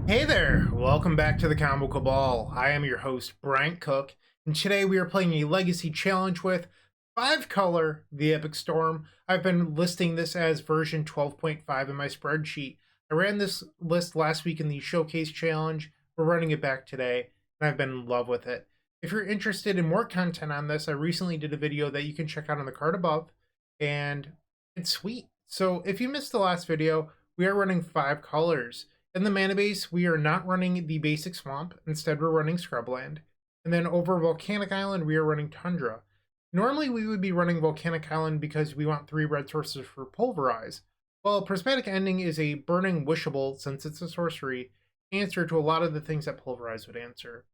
Hey there, welcome back to the Combo Cabal. I am your host, Bryant Cook, and today we are playing a Legacy Challenge with 5-color The Epic Storm. I've been listing this as version 12.5 in my spreadsheet. I ran this list last week in the Showcase Challenge. We're running it back today, and I've been in love with it. If you're interested in more content on this, I recently did a video that you can check out on the card above, and it's sweet. So if you missed the last video, we are running 5 colors. In the mana base, we are not running the basic swamp. Instead, we're running scrubland. And then over Volcanic Island, we are running tundra. Normally, we would be running Volcanic Island because we want 3 red sources for pulverize. Well, Prismatic Ending is a burning wishable, since it's a sorcery, answer to a lot of the things that pulverize would answer.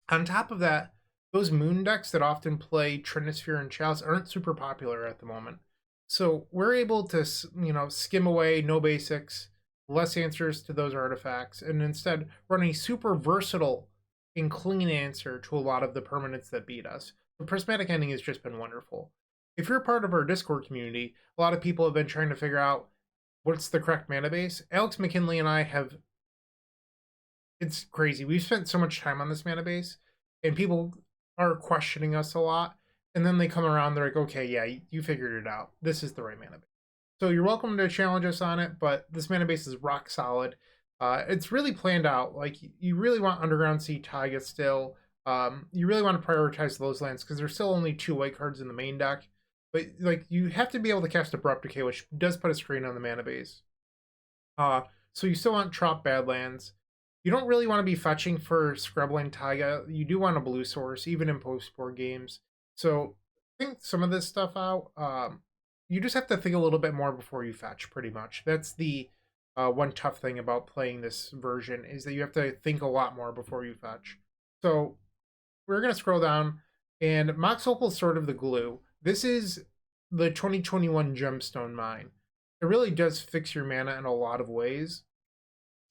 On top of that, those moon decks that often play Trinisphere and Chalice aren't super popular at the moment. So we're able to, skim away, no basics, less answers to those artifacts, and instead run a super versatile and clean answer to a lot of the permanents that beat us. The Prismatic Ending has just been wonderful. If you're part of our Discord community, a lot of people have been trying to figure out what's the correct mana base. Alex McKinley and I have... It's crazy. We've spent so much time on this mana base, and people are questioning us a lot, and then they come around, they're like, okay, yeah, you figured it out. This is the right mana base. So you're welcome to challenge us on it, but this mana base is rock solid. It's really planned out. Like, you really want Underground Sea Taiga still. You really want to prioritize those lands because there's still only 2 white cards in the main deck. But like, you have to be able to cast Abrupt Decay, which does put a strain on the mana base. So you still want Trop Badlands. You don't really want to be fetching for Scrubland Taiga. You do want a blue source, even in post-board games. So think some of this stuff out. You just have to think a little bit more before you fetch, pretty much. That's the one tough thing about playing this version, is that you have to think a lot more before you fetch. So we're going to scroll down, and Mox Opal is sort of the glue. This is the 2021 Gemstone Mine. It really does fix your mana in a lot of ways,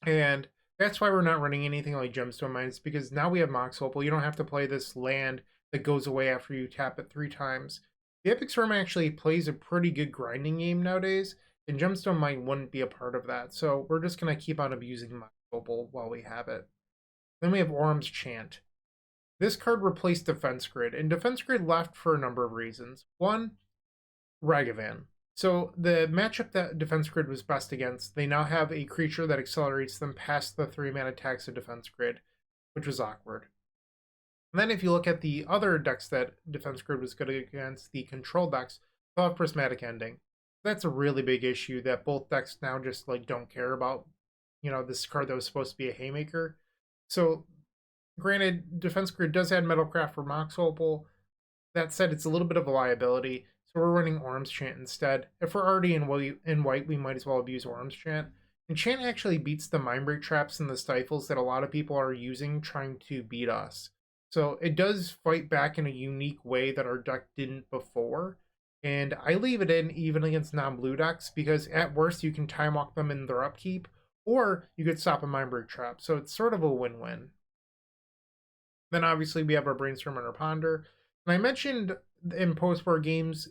and that's why we're not running anything like Gemstone Mines, because now we have Mox Opal. You don't have to play this land that goes away after you tap it 3 times. The Epic Storm actually plays a pretty good grinding game nowadays, and Gemstone Mine wouldn't be a part of that, so we're just going to keep on abusing Mox Opal while we have it. Then we have Orim's Chant. This card replaced Defense Grid, and Defense Grid left for a number of reasons. One, Ragavan. So the matchup that Defense Grid was best against, they now have a creature that accelerates them past the 3-mana tax of Defense Grid, which was awkward. And then if you look at the other decks that Defense Grid was good against, the control decks, they'll have Prismatic Ending. That's a really big issue that both decks now just like don't care about, this card that was supposed to be a haymaker. So granted, Defense Grid does add Metalcraft for Mox Opal. That said, it's a little bit of a liability. So we're running Orim's Chant instead. If we're already in white, we might as well abuse Orim's Chant. And Chant actually beats the Mindbreak Traps and the Stifles that a lot of people are using trying to beat us. So it does fight back in a unique way that our deck didn't before. And I leave it in even against non-blue decks, because at worst you can time walk them in their upkeep, or you could stop a Mindbreak Trap. So it's sort of a win-win. Then obviously we have our Brainstorm and our Ponder. And I mentioned in post-board games,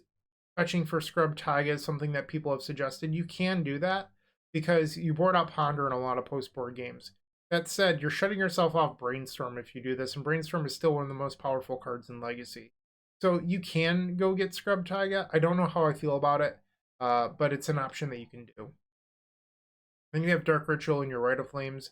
fetching for Scrub Taiga is something that people have suggested. You can do that because you board out Ponder in a lot of post-board games. That said, you're shutting yourself off Brainstorm if you do this, and Brainstorm is still one of the most powerful cards in Legacy. So you can go get Scrub Taiga. I don't know how I feel about it, but it's an option that you can do. Then you have Dark Ritual and your Rite of Flames.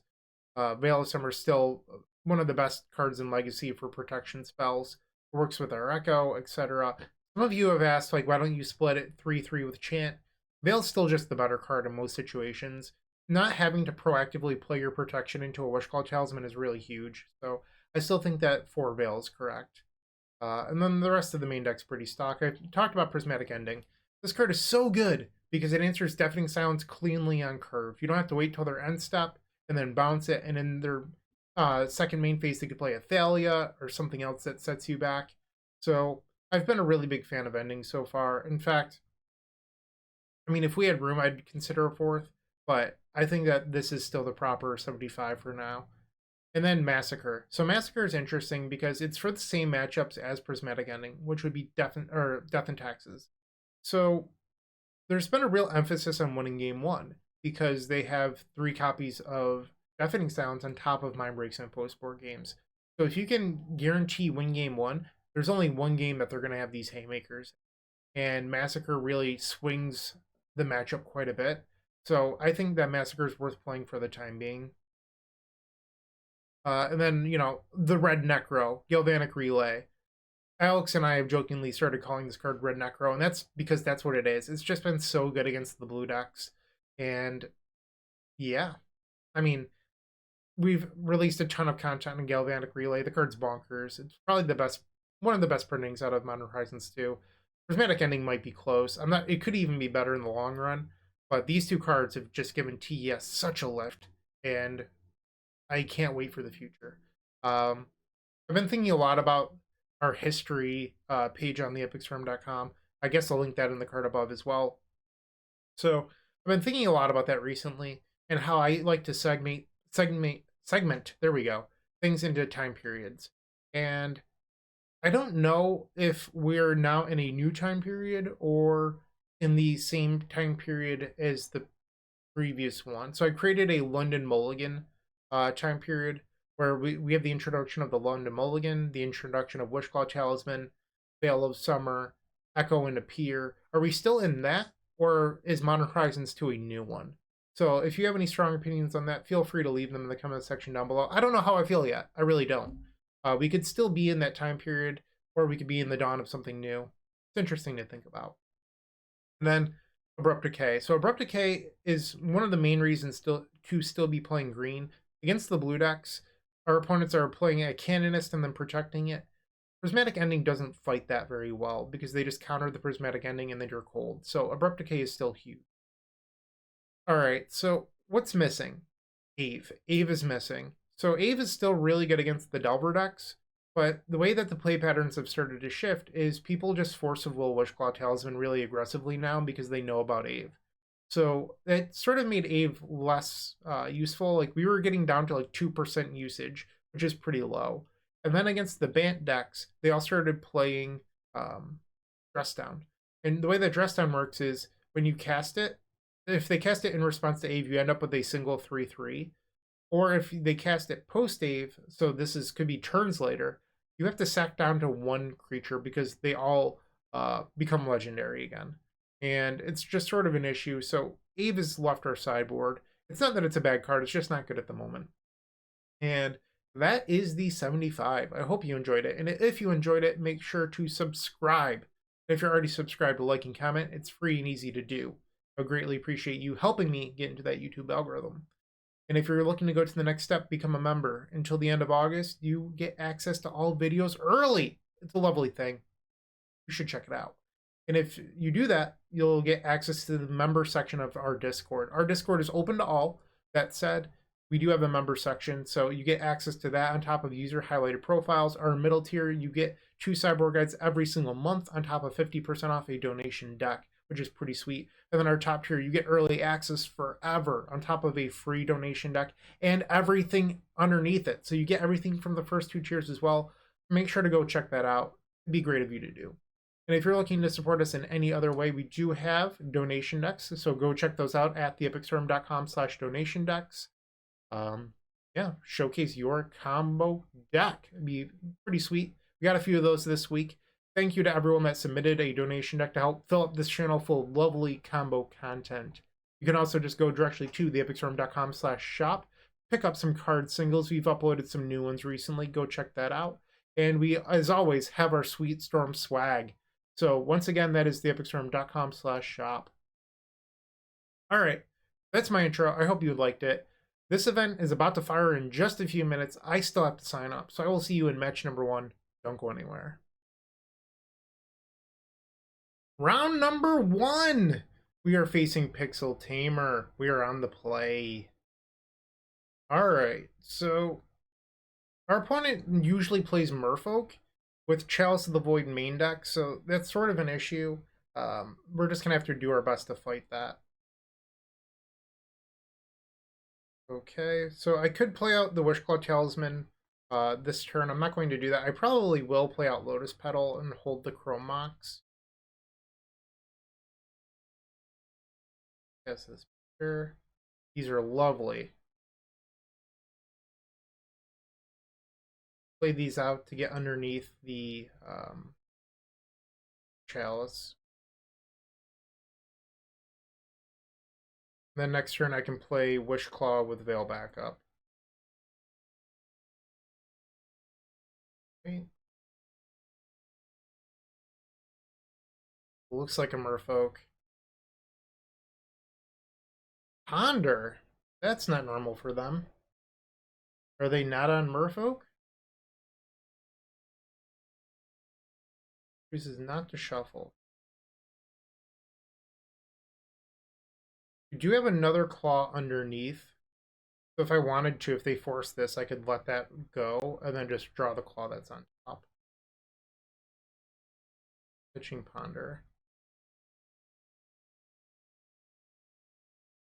Veil of Summer is still one of the best cards in Legacy for protection spells. It works with our Echo, etc. Some of you have asked, like, why don't you split it 3-3 with Chant? Veil's still just the better card in most situations. Not having to proactively play your protection into a Wishclaw Talisman is really huge. So I still think that 4 Veil is correct. And then the rest of the main deck's pretty stock. I talked about Prismatic Ending. This card is so good because it answers Deafening Silence cleanly on curve. You don't have to wait till their end step and then bounce it, and in their second main phase they could play a Thalia or something else that sets you back. So I've been a really big fan of Ending so far. In fact, I mean, if we had room, I'd consider a 4th, but I think that this is still the proper 75 for now. And then Massacre. So Massacre is interesting because it's for the same matchups as Prismatic Ending, which would be Death and Taxes. So there's been a real emphasis on winning game 1 because they have 3 copies of deafening sounds on top of Mindbreaks and post-board games. So if you can guarantee win game one, there's only one game that they're going to have these haymakers. And Massacre really swings the matchup quite a bit. So I think that Massacre is worth playing for the time being. And then, the Red Necro, Galvanic Relay. Alex and I have jokingly started calling this card Red Necro, and that's because that's what it is. It's just been so good against the blue decks. And yeah, I mean, we've released a ton of content in Galvanic Relay. The card's bonkers. It's probably one of the best printings out of Modern Horizons 2. Prismatic Ending might be close. It could even be better in the long run, but these two cards have just given TES such a lift, and I can't wait for the future. I've been thinking a lot about our history page on the epicstorm.com. I guess I'll link that in the card above as well. So I've been thinking a lot about that recently and how I like to segment, there we go, things into time periods. And I don't know if we're now in a new time period or in the same time period as the previous one. So I created a London Mulligan time period where we have the introduction of the London Mulligan, the introduction of Wishclaw Talisman, Veil of Summer, Echo and Appear. Are we still in that, or is Modern Horizons 2 a new one? So if you have any strong opinions on that, feel free to leave them in the comment section down below. I don't know how I feel yet. I really don't. We could still be in that time period, or we could be in the dawn of something new. It's interesting to think about. And then Abrupt Decay. So Abrupt Decay is one of the main reasons to still be playing green. Against the blue decks, our opponents are playing a Canonist and then protecting it. Prismatic Ending doesn't fight that very well because they just counter the Prismatic Ending and then you're cold. So Abrupt Decay is still huge. Alright, so what's missing? Ave. Ave is missing. So Ave is still really good against the Delver decks, but the way that the play patterns have started to shift is people just force of will Wishclaw Talisman really aggressively now because they know about Ave. So it sort of made Ave less useful. Like we were getting down to like 2% usage, which is pretty low. And then against the Bant decks, they all started playing Dress Down. And the way that Dress Down works is when you cast it, if they cast it in response to Ave, you end up with a single 3/3. Or if they cast it post Ave, so could be turns later, you have to sack down to one creature because they all become legendary again. And it's just sort of an issue. So Ave has left our sideboard. It's not that it's a bad card, it's just not good at the moment. And that is the 75. I hope you enjoyed it. And if you enjoyed it, make sure to subscribe. If you're already subscribed, like and comment. It's free and easy to do. I greatly appreciate you helping me get into that YouTube algorithm. And if you're looking to go to the next step, become a member. Until the end of August, you get access to all videos early. It's a lovely thing. You should check it out. And if you do that, you'll get access to the member section of our Discord. Our Discord is open to all. That said, we do have a member section, so you get access to that on top of user highlighted profiles. Our middle tier, you get 2 sideboard guides every single month on top of 50% off a donation deck, which is pretty sweet. And then our top tier, you get early access forever on top of a free donation deck and everything underneath it. So you get everything from the first 2 tiers as well. Make sure to go check that out. It'd be great of you to do. And if you're looking to support us in any other way, we do have donation decks. So go check those out at theepicstorm.com/donation decks. Yeah, showcase your combo deck. It'd be pretty sweet. We got a few of those this week. Thank you to everyone that submitted a donation deck to help fill up this channel full of lovely combo content. You can also just go directly to theepicstorm.com/shop, pick up some card singles. We've uploaded some new ones recently. Go check that out. And we, as always, have our Sweet Storm swag. So once again, that is theepicstorm.com/shop. All right, that's my intro. I hope you liked it. This event is about to fire in just a few minutes. I still have to sign up, so I will see you in match number 1. Don't go anywhere. Round number 1. We are facing PixelTamer. We are on the play. All right, so our opponent usually plays Merfolk with Chalice of the Void main deck, so that's sort of an issue. We're just going to have to do our best to fight that. Okay, so I could play out the Wishclaw Talisman this turn. I'm not going to do that. I probably will play out Lotus Petal and hold the Chrome Mox. Yes, this picture. These are lovely. play these out to get underneath the chalice. Then next turn I can play Wish Claw with Veil backup. Okay. Looks like a Merfolk. Ponder? That's not normal for them. Are they not on Merfolk? Chooses not to shuffle. You do have another claw underneath. So if I wanted to, if they force this, I could let that go and then just draw the claw that's on top. Pitching Ponder.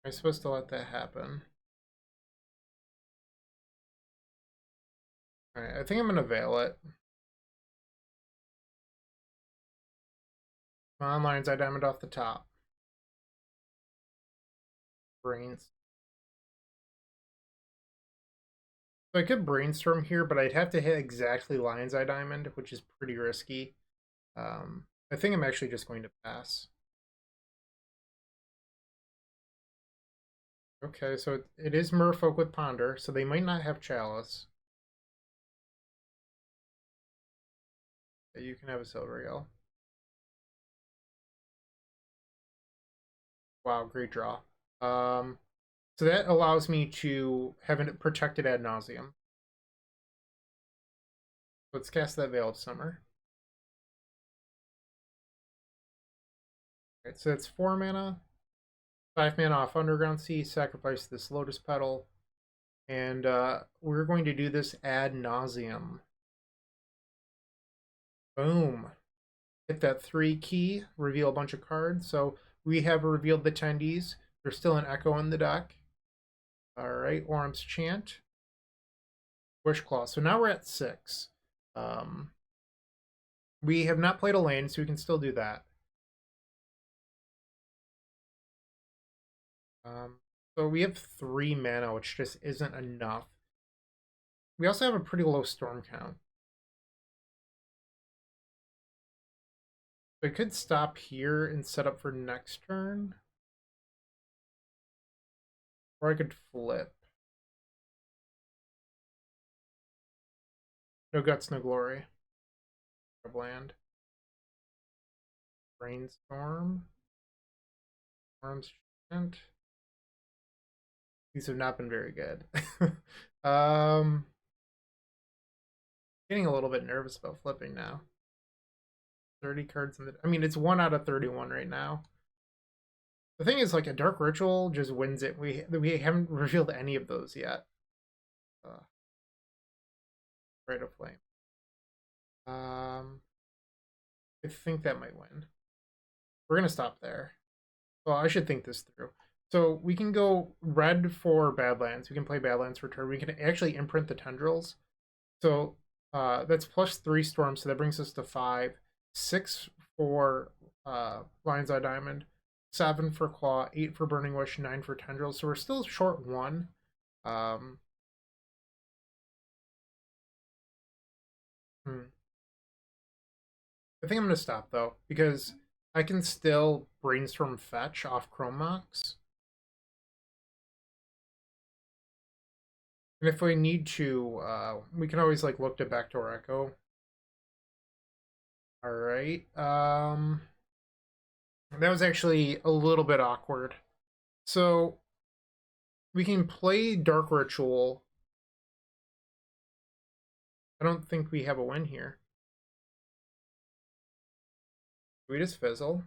Am I supposed to let that happen? Alright, I think I'm going to veil it. Come on, Lion's Eye Diamond off the top. Brains. So I could brainstorm here, but I'd have to hit exactly Lion's Eye Diamond, which is pretty risky. I think I'm actually just going to pass. Okay, so it is Merfolk with Ponder, so they might not have Chalice. But you can have a Silveriel. Wow, great draw. So that allows me to have it protected ad nauseum. Let's cast that Veil of Summer. Alright, so that's 4 mana. 5 mana off Underground Sea, sacrifice this Lotus Petal. And we're going to do this ad nauseum. Boom. Hit that 3 key, reveal a bunch of cards. So we have revealed the attendees. There's still an Echo in the deck. Alright, Orim's Chant. Wishclaw. So now we're at 6. We have not played a lane, so we can still do that. So we have 3 mana, which just isn't enough. We also have a pretty low storm count. So I could stop here and set up for next turn. Or I could flip. No guts, no glory. Land. Brainstorm. Arms Chant. These have not been very good. Getting a little bit nervous about flipping now. 30 cards in the... I mean, it's 1 out of 31 right now. The thing is, like, a Dark Ritual just wins it. We haven't revealed any of those yet. Rite of Flame. I think that might win. We're going to stop there. Well, I should think this through. So we can go red for Badlands. We can play Badlands for turn. We can actually imprint the Tendrils. So that's +3 Storm, so that brings us to 5. 6 for Lion's Eye Diamond. 7 for Claw. 8 for Burning Wish. 9 for Tendrils. So we're still short 1. I think I'm going to stop, though, because I can still Brainstorm Fetch off Chrome Mox. And if we need to, we can always like look to Backdoor Echo. Alright. That was actually a little bit awkward. So we can play Dark Ritual. I don't think we have a win here. We just fizzle.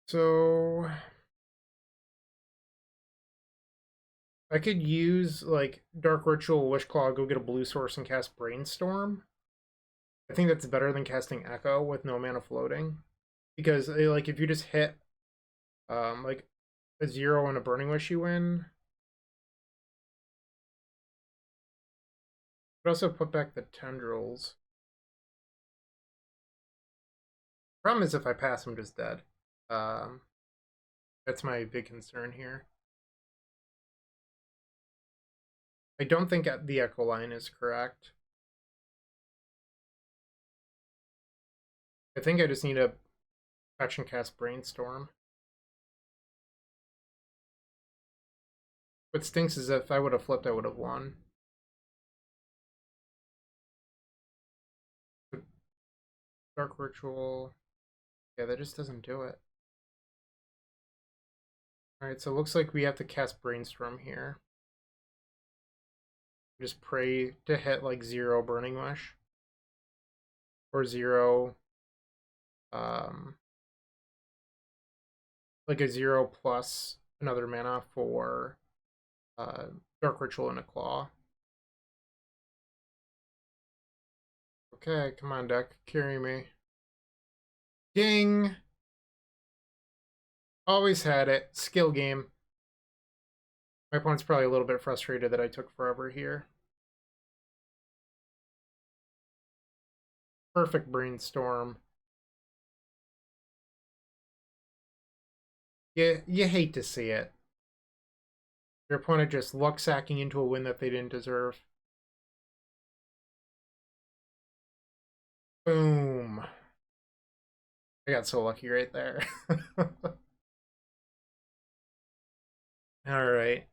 So I could use like Dark Ritual, Wishclaw, go get a blue source and cast Brainstorm. I think that's better than casting Echo with no mana floating. Because like if you just hit like a 0 and a Burning Wish, you win. But also put back the Tendrils. Problem is if I pass, I'm just dead. That's my big concern here. I don't think the Echo line is correct. I think I just need to fetch and cast Brainstorm. What stinks is if I would have flipped, I would have won. Dark Ritual. Yeah, that just doesn't do it. Alright, so it looks like we have to cast Brainstorm here. Just pray to hit like 0 Burning Wish. Or 0... like a 0 plus another mana for Dark Ritual and a Claw. Okay, come on, deck. Carry me. Ding! Always had it. Skill game. My opponent's probably a little bit frustrated that I took forever here. Perfect Brainstorm. You hate to see it. Your opponent just luck sacking into a win that they didn't deserve. Boom. I got so lucky right there. Alright.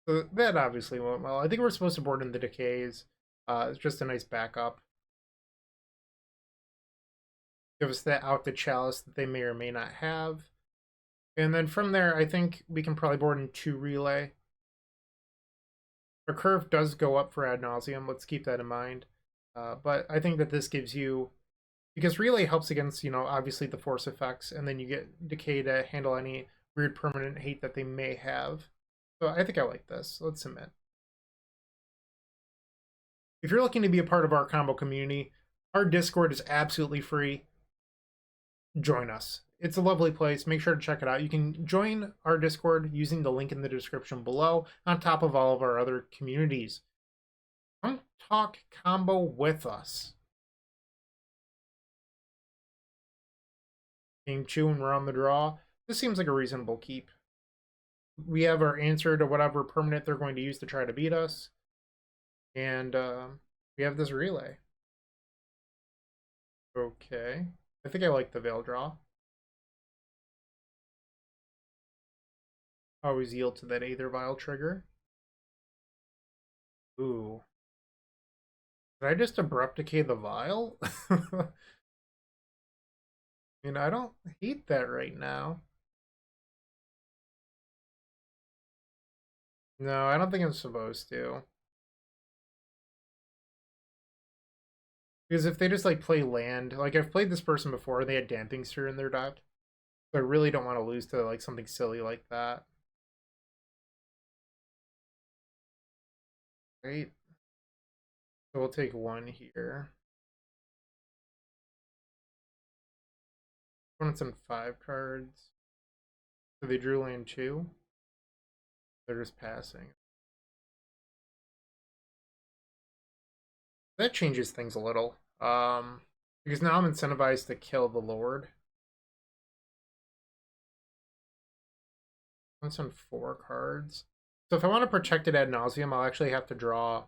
So that obviously went well. I think we're supposed to board in the decays. It's just a nice backup. Give us that out the chalice that they may or may not have. And then from there, I think we can probably board in 2 relay. Our curve does go up for ad nauseum. Let's keep that in mind. But I think that this gives you, because relay helps against, obviously the force effects, and then you get decay to handle any weird permanent hate that they may have. So I think I like this. Let's submit. If you're looking to be a part of our combo community, our Discord is absolutely free. Join us. It's a lovely place. Make sure to check it out. You can join our Discord using the link in the description below, on top of all of our other communities. Come talk combo with us. Game 2 and we're on the draw. This seems like a reasonable keep. We have our answer to whatever permanent they're going to use to try to beat us. And we have this relay. Okay. I think I like the Veil draw. Always yield to that Aether Vial trigger. Ooh. Did I just abrupt decay the Vial? I mean, I don't hate that right now. No, I don't think I'm supposed to. Because if they just like play land, like I've played this person before, they had Damping Sphere in their deck. So I really don't want to lose to like something silly like that. Right? So we'll take 1 here. Opponent's on 5 cards. So they drew land 2. They're just passing. That changes things a little. Because now I'm incentivized to kill the Lord. Opponent's on 4 cards. So if I want to protect it ad nauseum, I'll actually have to draw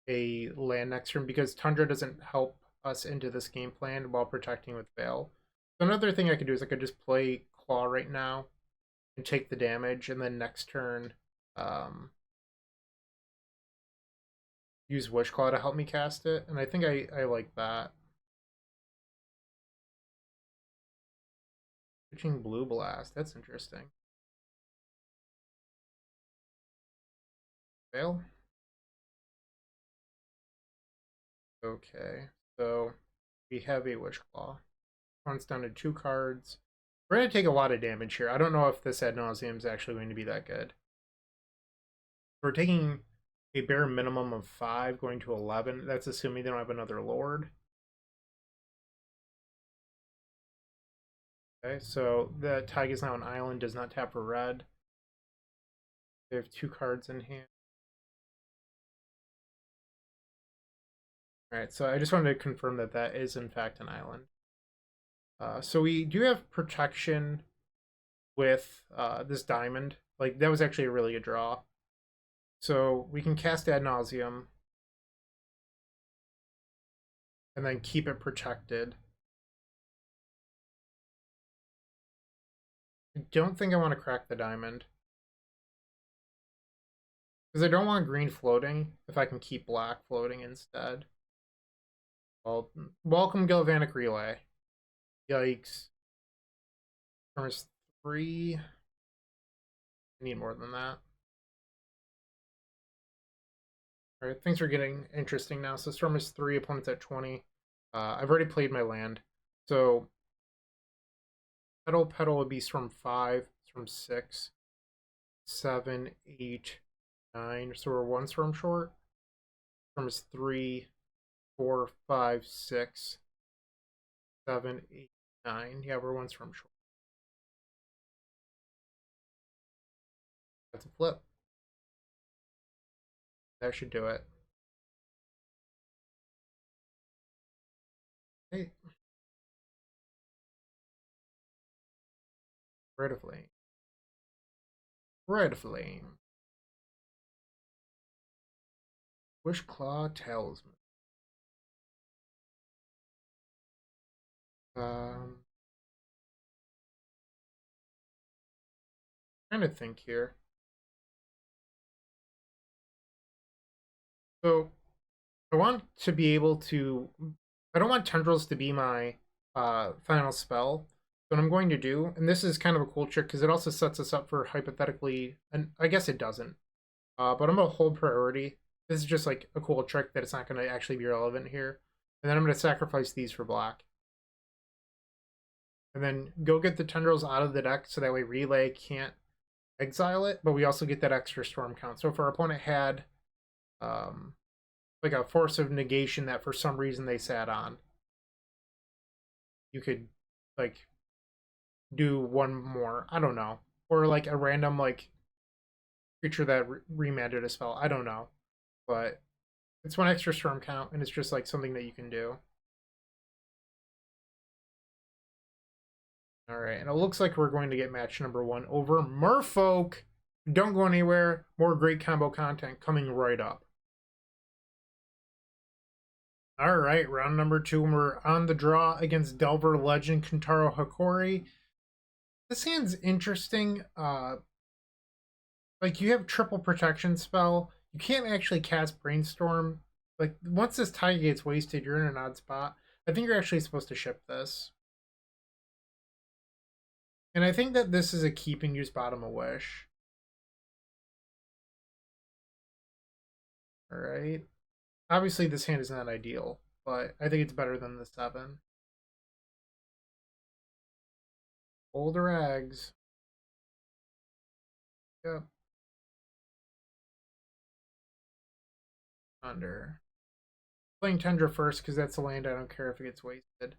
a land next turn because Tundra doesn't help us into this game plan while protecting with Veil. So another thing I could do is I could just play Claw right now and take the damage, and then next turn use Wishclaw to help me cast it, and I think I like that. Pitching Blue Blast, that's interesting. Fail. Okay, so we have a Wishclaw. One's down to 2 cards. We're going to take a lot of damage here. I don't know if this ad nauseum is actually going to be that good. We're taking a bare minimum of 5, going to 11. That's assuming they don't have another Lord. Okay, so the Tig is now an island, does not tap for red. They have 2 cards in hand. Alright, so I just wanted to confirm that that is in fact an island. So we do have protection with this diamond. Like, that was actually a really good draw. So we can cast Ad Nauseam and then keep it protected. I don't think I want to crack the diamond. Because I don't want green floating if I can keep black floating instead. Well, welcome Galvanic Relay. Yikes. Turn is 3. I need more than that. Alright, things are getting interesting now. So Storm is 3, opponent's at 20. I've already played my land. So Petal would be Storm 5, Storm 6, 7, 8, 9. So we're 1 Storm short. Storm is 3, 4, 5, 6, 7, 8, 9. Yeah, we're 1 Storm short. That's a flip. That should do it. Hey. Red Flame. Red Flame. Wishclaw Talisman. Trying to think here. So I want to be able to. I don't want tendrils to be my final spell. What I'm going to do, and this is kind of a cool trick because it also sets us up for hypothetically, and I guess it doesn't. But I'm gonna hold priority. This is just like a cool trick that it's not gonna actually be relevant here. And then I'm gonna sacrifice these for black. And then go get the tendrils out of the deck so that way Relay can't exile it, but we also get that extra storm count. So if our opponent had like a force of negation that for some reason they sat on, you could like do one more. I don't know. Or like a random like creature that remanded a spell. I don't know. But it's one extra storm count and it's just like something that you can do. Alright, and it looks like we're going to get match number 1 over Merfolk. Don't go anywhere. More great combo content coming right up. Alright, round number 2. We're on the draw against Delver Legend Kentaro Hikori. This hand's interesting. Like, you have triple protection spell. You can't actually cast Brainstorm. Like, once this Taiga gets wasted, you're in an odd spot. I think you're actually supposed to ship this. And I think that this is a keep and use Bottom of Wish. Alright. Obviously, this hand is not ideal, but I think it's better than the 7. Older eggs. Yep. Under. Playing Tundra first because that's a land I don't care if it gets wasted.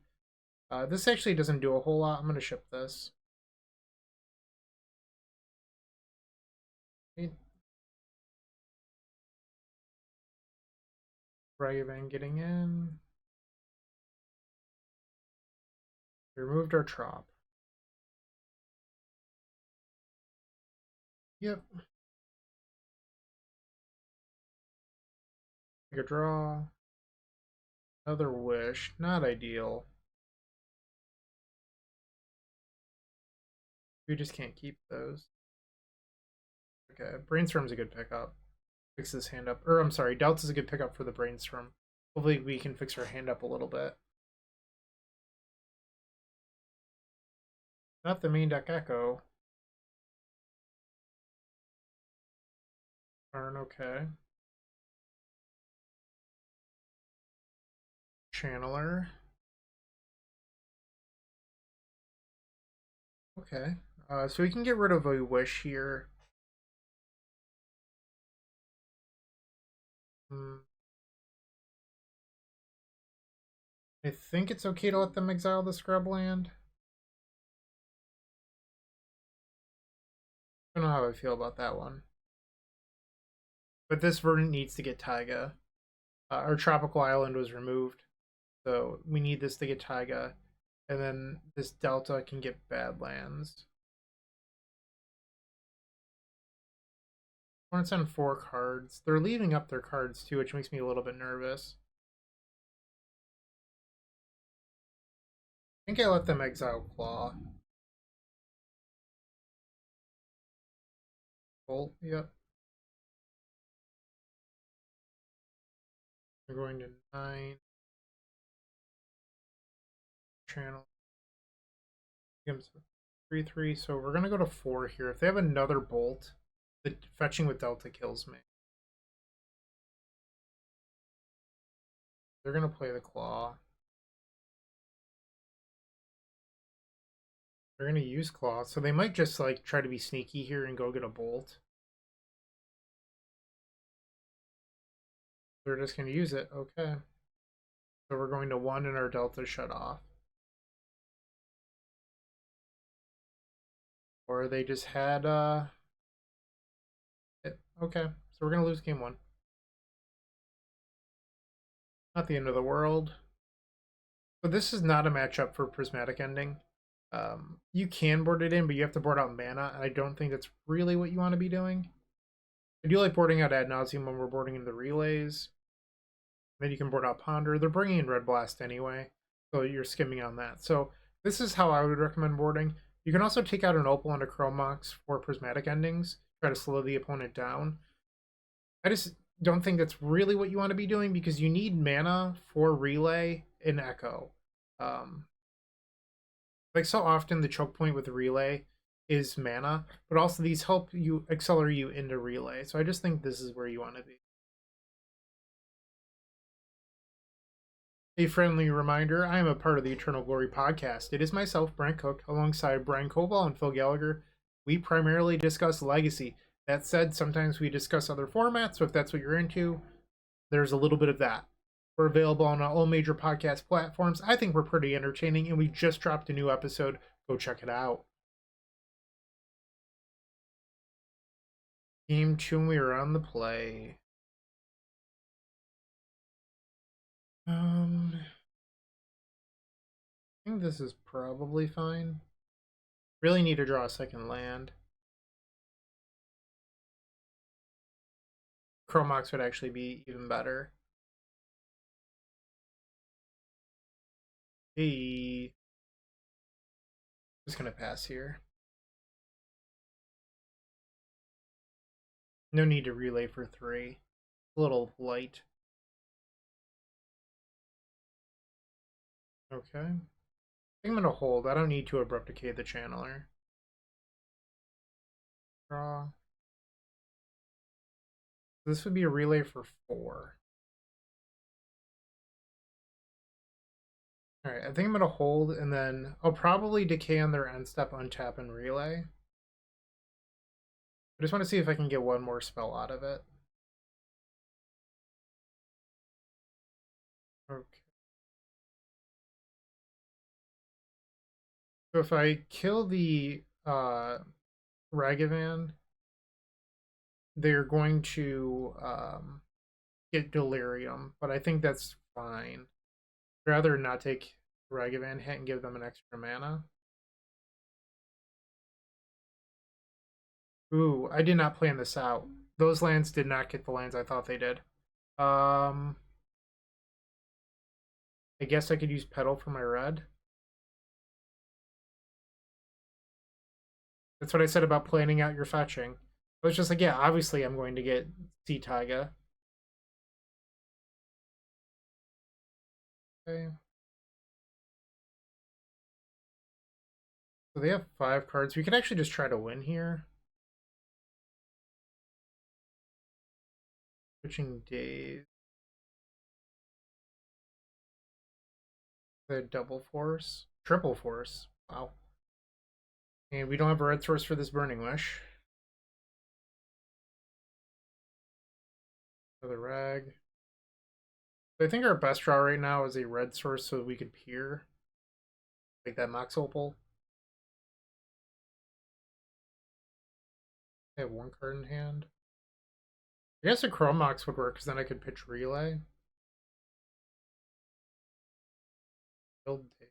This actually doesn't do a whole lot. I'm going to ship this. Raven getting in. We removed our trop. Yep. Take a draw. Another wish. Not ideal. We just can't keep those. Okay, Brainstorm's a good pickup. Fix this hand up. Or, I'm sorry, Delta's a good pickup for the Brainstorm. Hopefully we can fix our hand up a little bit. Not the main deck Echo. Karn, okay. Channeler. Okay. So we can get rid of a wish here. I think it's okay to let them exile the scrub land. I don't know how I feel about that one. But this verdant needs to get Taiga. Our tropical island was removed, so we need this to get Taiga. And then this delta can get Badlands. Opponents on 4 cards. They're leaving up their cards too, which makes me a little bit nervous. I think I let them exile Claw. Bolt, yep. We're going to 9. Channel. Gives 3/3, so we're gonna go to 4 here. If they have another bolt, the fetching with Delta kills me. They're gonna play the Claw. They're gonna use Claw, so they might just like try to be sneaky here and go get a bolt. They're just gonna use it. Okay. So we're going to 1 and our Delta shut off. Or they just had okay. So we're gonna lose game 1. Not the end of the world. But this is not a matchup for Prismatic Ending. You can board it in, but you have to board out mana, and I don't think that's really what you want to be doing. I do like boarding out Ad Nauseam when we're boarding in the relays. Then you can board out Ponder. They're bringing in Red Blast anyway, so you're skimming on that. So this is how I would recommend boarding. You can also take out an Opal and a Chromox for Prismatic Endings, try to slow the opponent down. I just don't think that's really what you want to be doing because you need mana for Relay and Echo. Like so often the choke point with Relay is mana, but also these help you accelerate you into Relay. So I just think this is where you want to be. A friendly reminder, I am a part of the Eternal Glory podcast. It is myself, Bryant Cook, alongside Brian Koval and Phil Gallagher. We primarily discuss Legacy. That said, sometimes we discuss other formats, so if that's what you're into, there's a little bit of that. We're available on all major podcast platforms. I think we're pretty entertaining, and we just dropped a new episode. Go check it out. Game 2, we are on the play. I think this is probably fine. Really need to draw a second land. Chromox would actually be even better. Hey. Just gonna pass here. No need to relay for 3. A little light. Okay. I think I'm gonna hold. I don't need to abrupt decay the channeler. Draw. This would be a relay for 4. Alright, I think I'm gonna hold and then I'll probably decay on their end step, untap, and relay. I just want to see if I can get one more spell out of it. Okay. So if I kill the Ragavan, they're going to get Delirium, but I think that's fine. I'd rather not take Ragavan hit and give them an extra mana. Ooh, I did not plan this out. Those lands did not get the lands I thought they did. I guess I could use Petal for my red. That's what I said about planning out your fetching. I was just like, yeah, obviously I'm going to get Sea Taiga. Okay. So they have 5 cards. We could actually just try to win here. Switching days. The double force. Triple force. Wow. And we don't have a red source for this Burning Wish. Another rag. I think our best draw right now is a red source so we could peer. Like that Mox Opal. I have 1 card in hand. I guess a Chromox would work because then I could pitch Relay. Build day.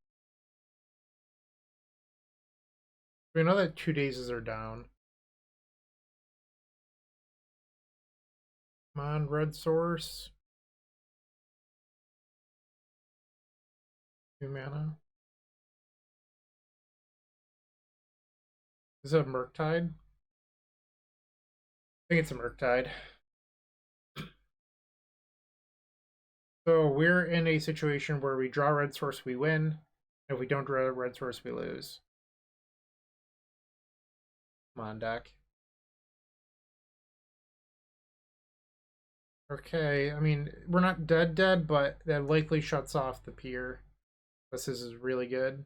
We know that 2 days are down. Come on, red source. 2 mana. Is it a Murktide? I think it's a Murktide. So we're in a situation where we draw red source, we win. If we don't draw red source, we lose. Come on, deck. Okay, I mean, we're not dead, but that likely shuts off the pier. This is really good.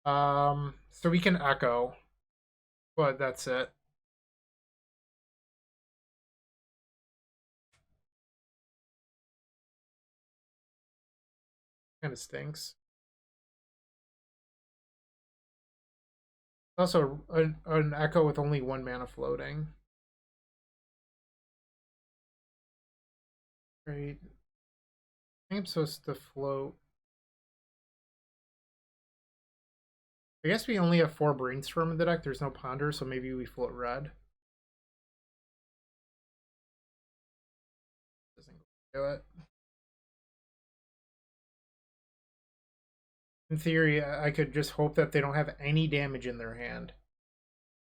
So we can echo, but that's it. Kind of stinks. Also, an echo with only 1 mana floating. Great. I think I'm supposed to float. I guess we only have 4 Brainstorm in the deck. There's no Ponder, so maybe we float red. Doesn't do it. In theory, I could just hope that they don't have any damage in their hand.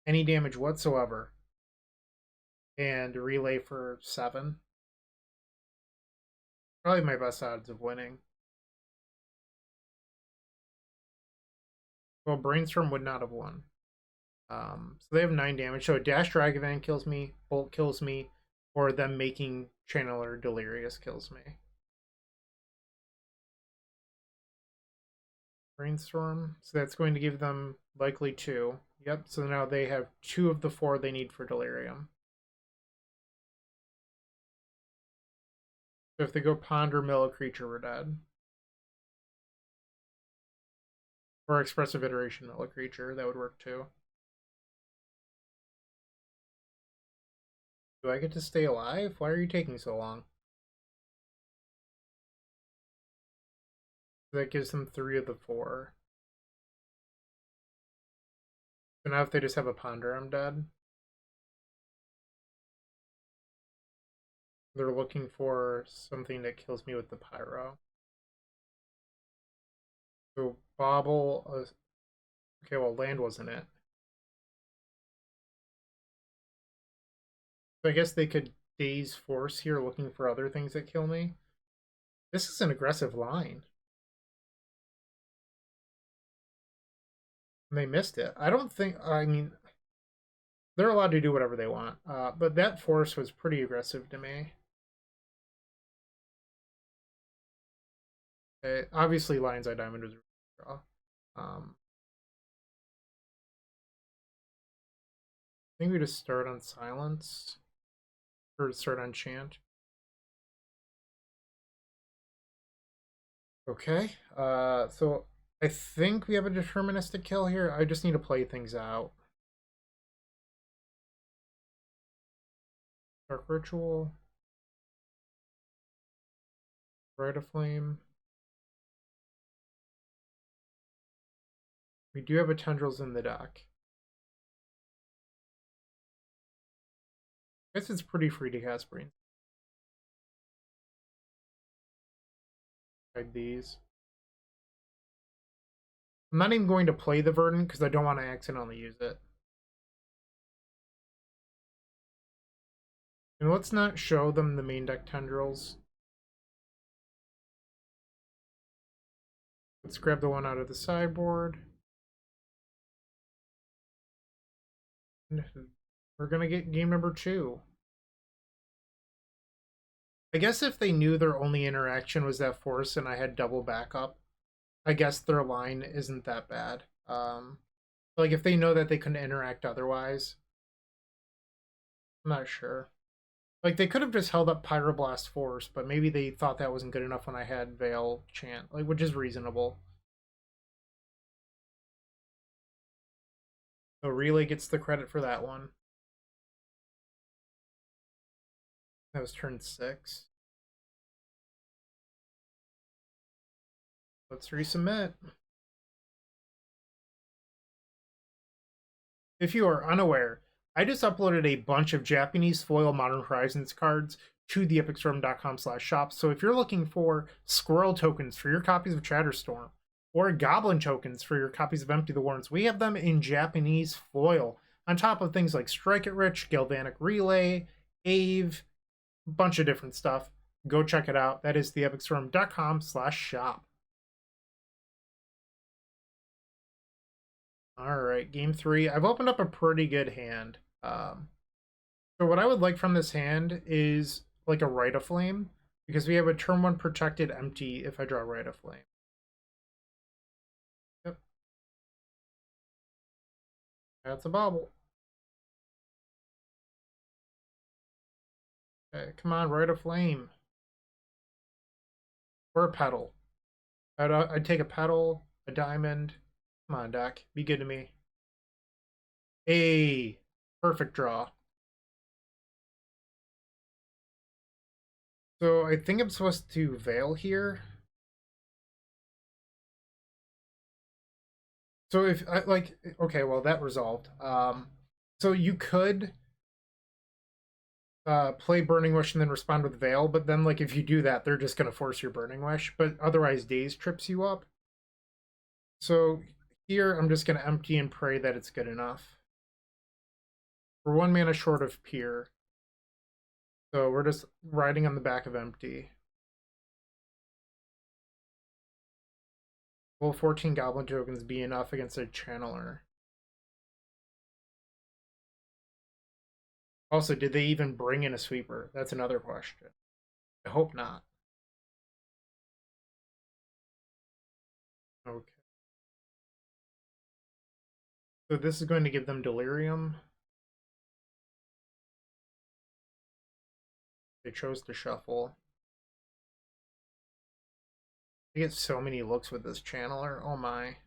Any damage whatsoever. And relay for 7. Probably my best odds of winning. Well, Brainstorm would not have won. So they have 9 damage. So a Dash Dragavan kills me, Bolt kills me, or them making Channeler Delirious kills me. Brainstorm. So that's going to give them likely 2. Yep, so now they have 2 of the 4 they need for Delirium. So if they go Ponder, mill a creature, we're dead. Or Expressive Iteration, mill a creature, that would work too. Do I get to stay alive? Why are you taking so long? That gives them 3 of the 4. So now if they just have a Ponder, I'm dead. They're looking for something that kills me with the Pyro. So Bobble. Okay, well, land wasn't it. So I guess they could Daze Force here looking for other things that kill me. This is an aggressive line. And they missed it. I don't think, I mean, they're allowed to do whatever they want. But that force was pretty aggressive to me. Okay, obviously, Lion's Eye Diamond was a draw. I think we just start on Silence. Or start on Chant. Okay, so I think we have a deterministic kill here. I just need to play things out. Dark Ritual. Bright of Flame. We do have a Tendrils in the deck. I guess it's pretty free to cast Brain. Hide these. I'm not even going to play the Verdant because I don't want to accidentally use it. And let's not show them the main deck Tendrils. Let's grab the one out of the sideboard. And we're going to get game number 2. I guess if they knew their only interaction was that force and I had double backup, I guess their line isn't that bad. Like if they know that they couldn't interact otherwise, I'm not sure. Like they could have just held up Pyroblast Force, but maybe they thought that wasn't good enough when I had Veil Chant, like which is reasonable. So Relay gets the credit for that one. That was turn 6. Let's resubmit. If you are unaware, I just uploaded a bunch of Japanese foil Modern Horizons cards to the epicstorm.com/shop. So if you're looking for squirrel tokens for your copies of Chatterstorm or goblin tokens for your copies of Empty the Warrens, we have them in Japanese foil on top of things like Strike It Rich, Galvanic Relay, Ave, a bunch of different stuff. Go check it out. That is the epicstorm.com/shop. All right, game 3. I've opened up a pretty good hand. So what I would like from this hand is like a Rite of Flame, because we have a turn 1 protected empty if I draw Rite of Flame. Yep. That's a bobble. Okay, come on, Rite of Flame. Or a Petal. I'd take a Petal, a Diamond. Come on, deck. Be good to me. Hey, perfect draw. So I think I'm supposed to Veil here. So if I like, okay, well that resolved. So you could play Burning Wish and then respond with Veil, but then like if you do that, they're just gonna force your Burning Wish. But otherwise, Daze trips you up. So here I'm just gonna empty and pray that it's good enough. We're 1 mana short of Pier, so we're just riding on the back of empty. Will 14 Goblin tokens be enough against a Channeler? Also, did they even bring in a sweeper? That's another question. I hope not. Okay. So this is going to give them Delirium. They chose to shuffle. I get so many looks with this Channeler. Oh my.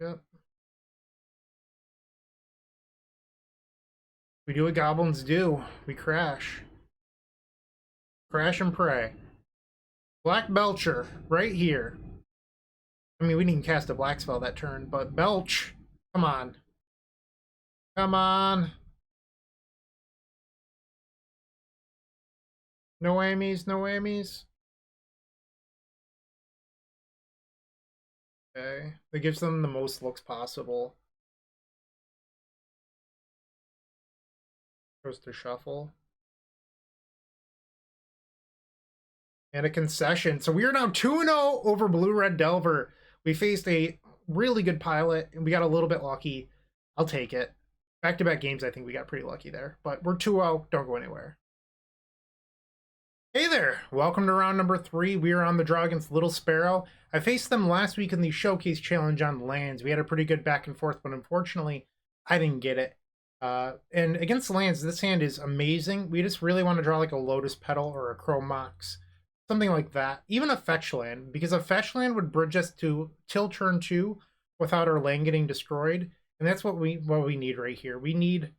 Yep. We do what goblins do. We crash. Crash and pray. Black Belcher, right here. I mean, we didn't cast a black spell that turn, but Belch. Come on. Come on. No whammies, no whammies. Okay. That gives them the most looks possible. Goes to shuffle. And a concession. So we are now 2-0 over Blue Red Delver. We faced a really good pilot, and we got a little bit lucky. I'll take it. Back-to-back games, I think we got pretty lucky there. But we're 2-0. Don't go anywhere. Hey there! Welcome to round number 3. We are on the draw against LittleSparrow. I faced them last week in the Showcase Challenge on lands. We had a pretty good back and forth, but unfortunately, I didn't get it. And against lands, this hand is amazing. We just really want to draw like a Lotus Petal or a Chrome Mox. Something like that. Even a fetch land, because a fetch land would bridge us to till turn 2 without our land getting destroyed. And that's what we need right here. We need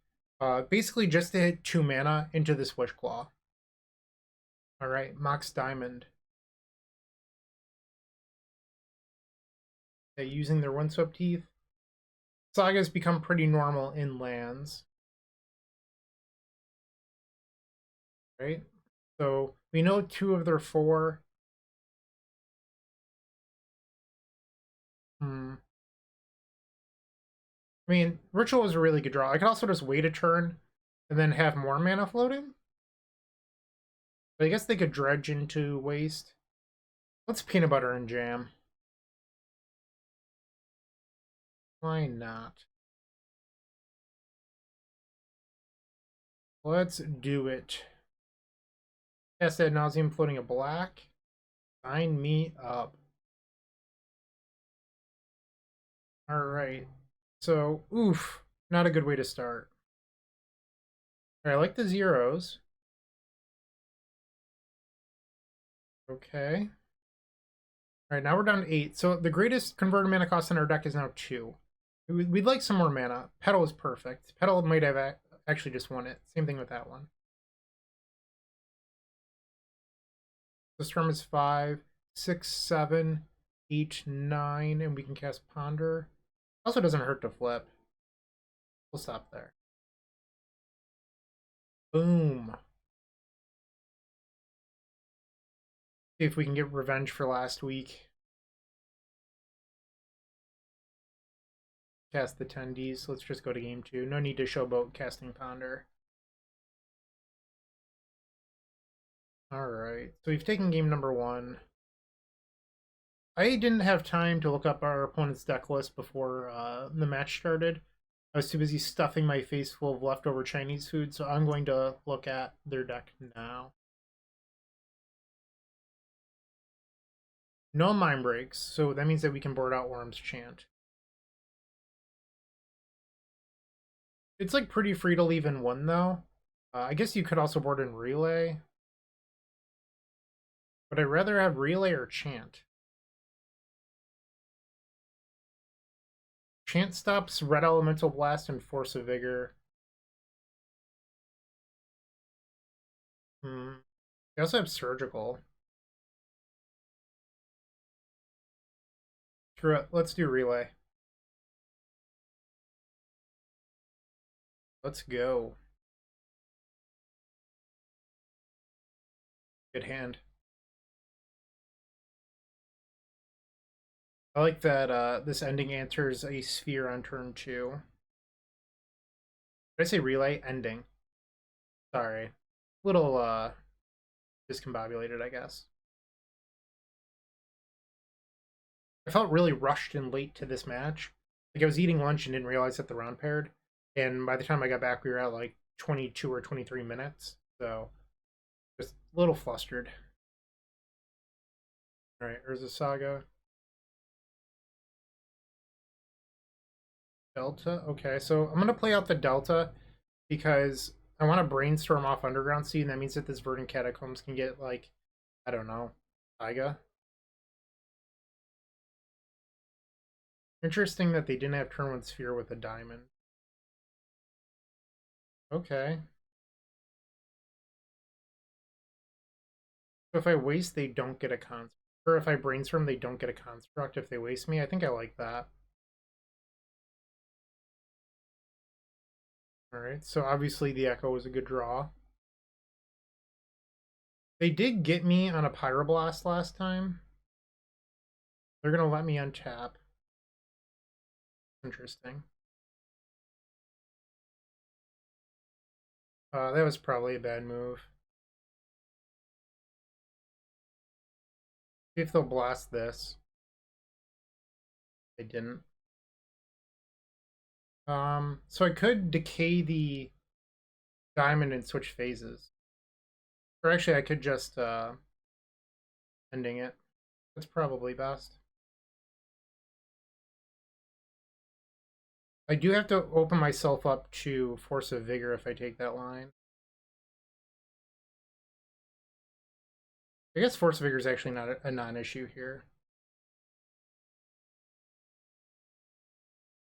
basically just to hit 2 mana into this Wishclaw. Alright, Mox Diamond. Okay, using their Windswept Teeth. Sagas become pretty normal in lands. Right? So we know 2 of their 4. I mean, Ritual is a really good draw. I could also just wait a turn and then have more mana floating. But I guess they could dredge into waste. Let's peanut butter and jam. Why not? Let's do it. Cast ad nauseum, floating a black. Sign me up. Alright. So, oof. Not a good way to start. I like the zeros. Okay. Alright, now we're down to 8. So the greatest converted mana cost in our deck is now 2. We'd like some more mana. Petal is perfect. Petal might have actually just won it. Same thing with that one. The Storm is 5, 6, 7, 8, 9, and we can cast Ponder. Also doesn't hurt to flip. We'll stop there. Boom. See if we can get revenge for last week. Cast the 10Ds. Let's just go to game 2. No need to showboat casting Ponder. Alright, so we've taken game number 1. I didn't have time to look up our opponent's deck list before the match started. I was too busy stuffing my face full of leftover Chinese food, so I'm going to look at their deck now. No mind breaks, so that means that we can board out Orim's Chant. It's like pretty free to leave in 1 though. I guess you could also board in Relay. But I'd rather have Relay or Chant. Chant stops Red Elemental Blast and Force of Vigor. They also have Surgical. Screw it. Let's do Relay. Let's go. Good hand. I like that this ending answers a sphere on turn 2. Did I say Relay? Ending. Sorry. Little discombobulated, I guess. I felt really rushed and late to this match. Like I was eating lunch and didn't realize that the round paired. And by the time I got back, we were at like 22 or 23 minutes. So just a little flustered. All right, Urza Saga. Delta. Okay, so I'm going to play out the Delta because I want to brainstorm off Underground Sea, and that means that this Verdant Catacombs can get, like, I don't know, Taiga. Interesting that they didn't have turn 1 Sphere with a diamond. Okay. So if I waste, they don't get a construct. Or if I brainstorm, they don't get a construct if they waste me. I think I like that. Alright, so obviously the Echo was a good draw. They did get me on a Pyroblast last time. They're going to let me untap. Interesting. That was probably a bad move. See if they'll blast this. They didn't. So I could decay the diamond and switch phases. Or actually I could just ending it. That's probably best. I do have to open myself up to Force of Vigor if I take that line. I guess Force of Vigor is actually not a non-issue here.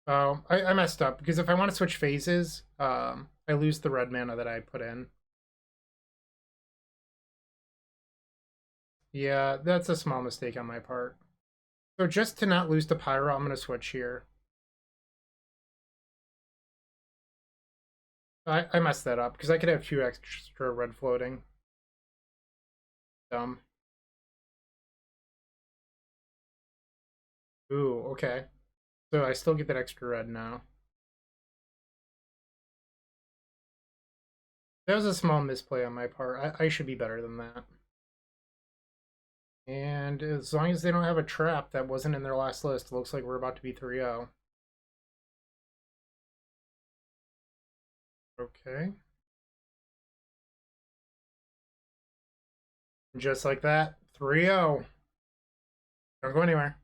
Oh, I messed up because if I want to switch phases, I lose the red mana that I put in. Yeah, that's a small mistake on my part. So just to not lose to Pyro, I'm going to switch here. I messed that up because I could have 2 extra red floating. Dumb. Ooh, okay. So I still get that extra red now. That was a small misplay on my part. I should be better than that. And as long as they don't have a trap that wasn't in their last list, it looks like we're about to be 3-0. Okay. Just like that, 3-0. Don't go anywhere.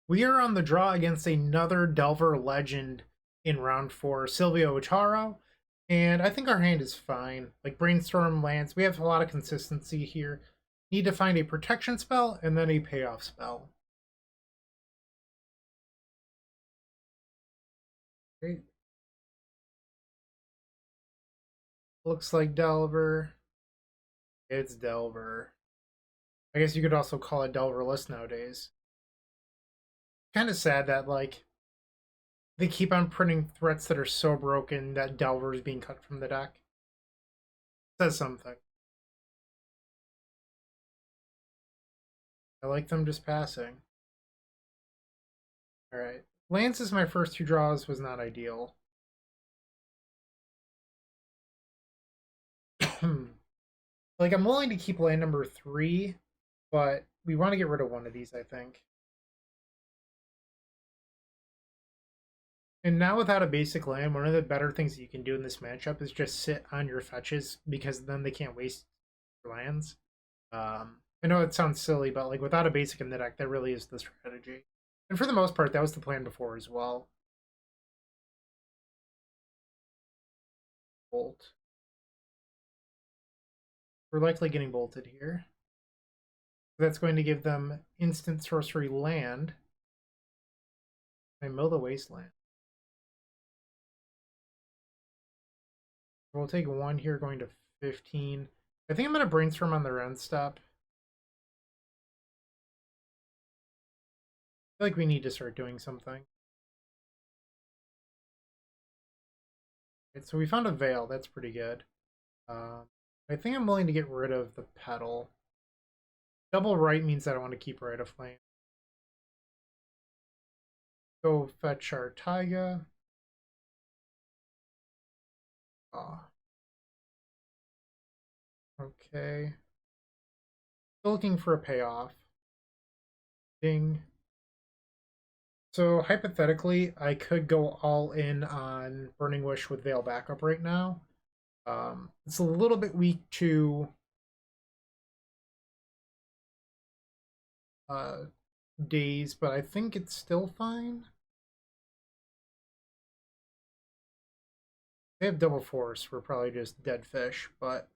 We are on the draw against another Delver legend in round 4, silviawataru. And I think our hand is fine. Like Brainstorm lands, we have a lot of consistency here. Need to find a protection spell and then a payoff spell. Great. Looks like Delver. It's Delver. I guess you could also call it Delverless nowadays. Kind of sad that like they keep on printing threats that are so broken that Delver is being cut from the deck. Says something. I like them just passing. All right. Lance's my first two draws was not ideal. Like, I'm willing to keep land number 3, but we want to get rid of one of these, I think. And now without a basic land, one of the better things that you can do in this matchup is just sit on your fetches, because then they can't waste your lands. I know it sounds silly, but like without a basic in the deck, that really is the strategy. And for the most part, that was the plan before as well. Bolt. We're likely getting bolted here. That's going to give them instant sorcery land. I mill the wasteland. We'll take 1 here, going to 15. I think I'm going to brainstorm on their end step. I feel like we need to start doing something. Right, so we found a veil. That's pretty good. I think I'm willing to get rid of the petal. Double right means that I want to keep Rite of Flame. Go fetch our Taiga. Oh. Okay. Still looking for a payoff. Ding. So hypothetically, I could go all in on Burning Wish with Veil backup right now. It's a little bit weak to Daze, but I think it's still fine. They have double force. We're probably just dead fish, but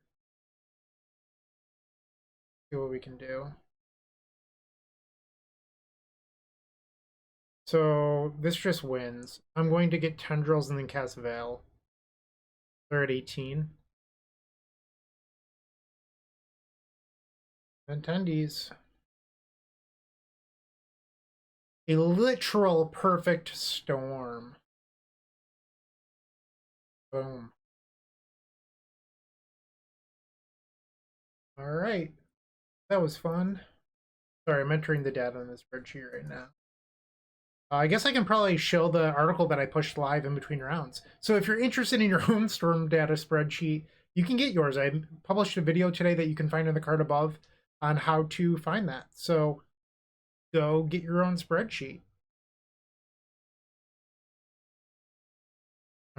see what we can do. So this just wins. I'm going to get Tendrils and then cast Veil. They're at 18. Attendees. A literal perfect storm. Boom. All right. That was fun. Sorry, I'm entering the data in the spreadsheet right now. I guess I can probably show the article that I pushed live in between rounds. So if you're interested in your own storm data spreadsheet, you can get yours. I published a video today that you can find in the card above on how to find that. So go get your own spreadsheet.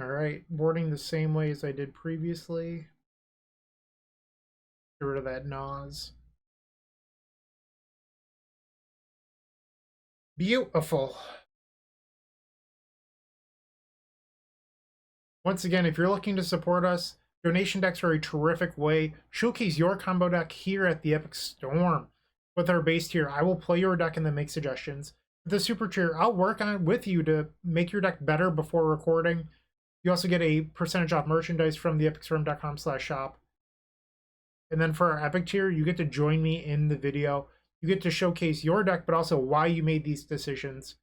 All right, boarding the same way as I did previously. Get rid of that Nas. Beautiful. Once again, if you're looking to support us, donation decks are a terrific way. Showcase your combo deck here at the Epic Storm. With our base tier, I will play your deck and then make suggestions. With the super tier, I'll work on it with you to make your deck better before recording. You also get a percentage off merchandise from the epicstorm.com/shop. And then for our Epic tier, you get to join me in the video. You get to showcase your deck, but also why you made these decisions.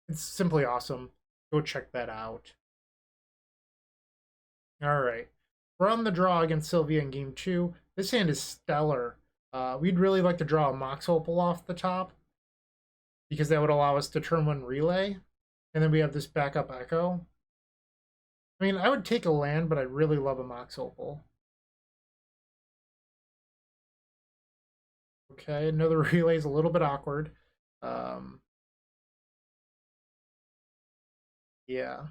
It's simply awesome. Go check that out. All right. We're on the draw against Sylvia in game 2. This hand is stellar. We'd really like to draw a Mox Opal off the top, because that would allow us to turn 1 relay. And then we have this backup Echo. I mean, I would take a land, but I really love a Mox Opal. Okay, another relay is a little bit awkward. Yeah.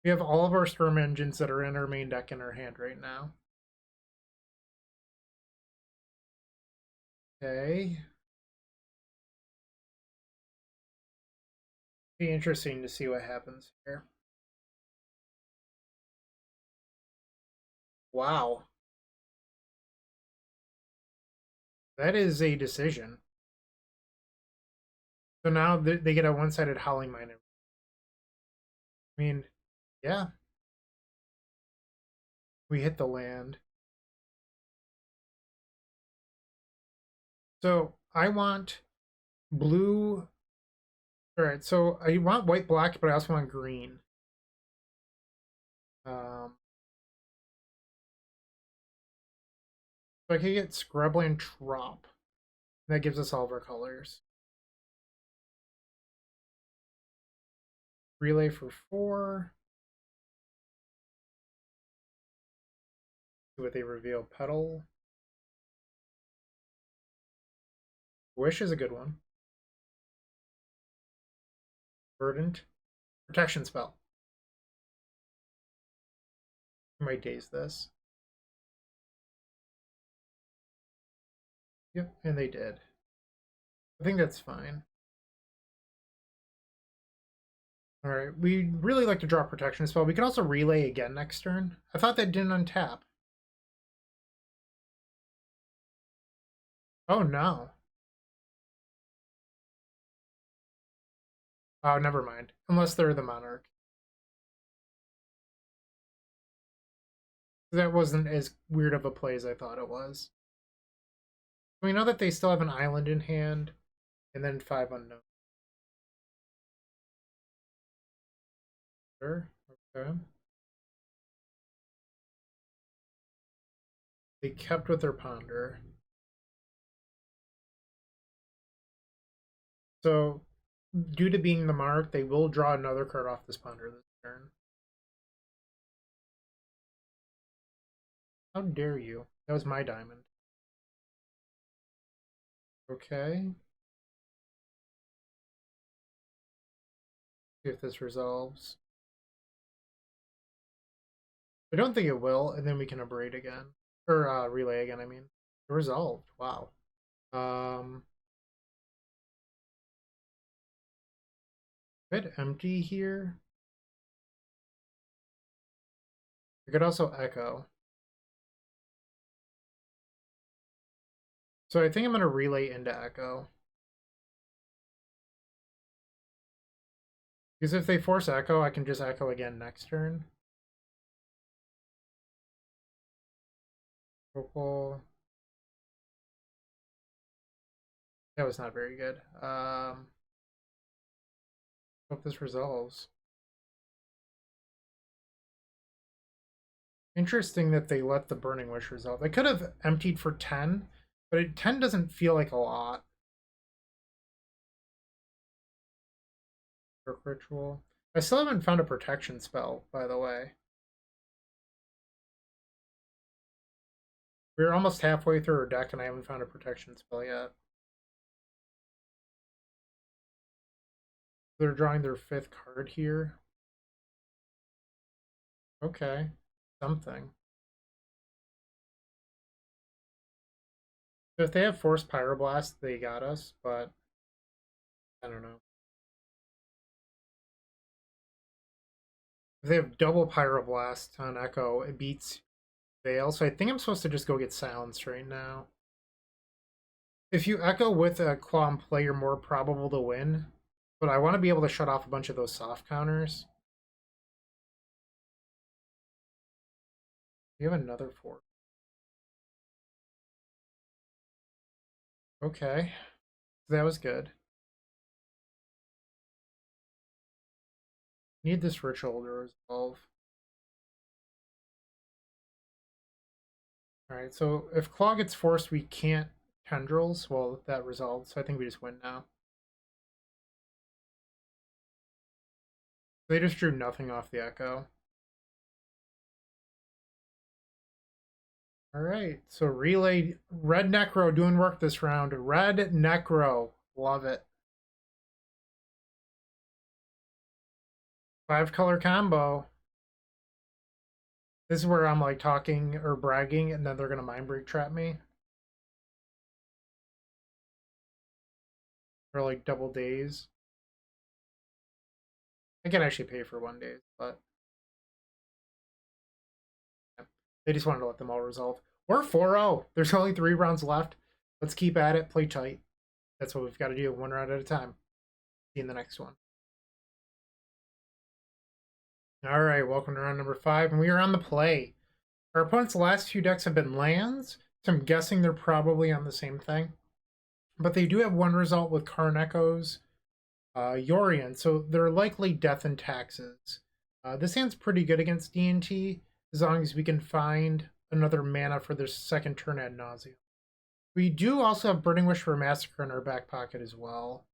We have all of our Storm Engines that are in our main deck in our hand right now. Okay. Be interesting to see what happens here. Wow. That is a decision. So now they get a one-sided Howling Mine. I mean, yeah. We hit the land. So I want Blue. All right, so I want white, black, but I also want green. So I could get Scrubland Trop. That gives us all of our colors. Relay for 4. See what they reveal. Petal. Wish is a good one. Verdant. Protection spell. I might daze this. Yep, and they did. I think that's fine. Alright, we really like to draw protection spell. We could also relay again next turn. I thought that didn't untap. Oh no. Oh, never mind. Unless they're the Monarch. That wasn't as weird of a play as I thought it was. We know that they still have an island in hand, and then 5 unknown. Sure. Okay. They kept with their ponder. So, due to being the mark, they will draw another card off this ponder this turn. How dare you? That was my diamond. Okay. See if this resolves. I don't think it will, and then we can abrade again. Or relay again, I mean. It resolved. Wow. Bit empty here. We could also echo. So I think I'm going to relay into echo. Because if they force echo, I can just echo again next turn. Purple. That was not very good. Hope this resolves. Interesting that they let the Burning Wish resolve. They could have emptied for 10, but 10 doesn't feel like a lot. Dark Ritual. I still haven't found a protection spell, by the way. We're almost halfway through our deck and I haven't found a protection spell yet. They're drawing their 5th card here. Okay. Something. So if they have Force Pyroblast, they got us, but I don't know. If they have double Pyroblast on Echo, it beats Veil, so I think I'm supposed to just go get silenced right now. If you Echo with a Claw and play, you're more probable to win, but I want to be able to shut off a bunch of those soft counters. We have another 4. Okay. That was good. Need this ritual to resolve. Alright, so if Claw gets forced, we can't Tendrils. Well, that resolved, so I think we just win now. They just drew nothing off the Echo. Alright, so relay. Red Necro doing work this round. Red Necro. Love it. 5-color combo. This is where I'm like talking or bragging, and then they're gonna Mindbreak Trap me. Or like double days. I can actually pay for 1 day, but yeah. They just wanted to let them all resolve. We're 4-0. There's only 3 rounds left. Let's keep at it, play tight. That's what we've got to do, 1 round at a time. See you in the next one. Alright, welcome to round number 5, and we are on the play. Our opponent's last few decks have been lands, so I'm guessing they're probably on the same thing. but they do have one result with Karn Echoes, Yorion, so they're likely Death and Taxes. This hand's pretty good against D&T, as long as we can find another mana for their second turn ad nauseam. We do also have Burning Wish for Massacre in our back pocket as well.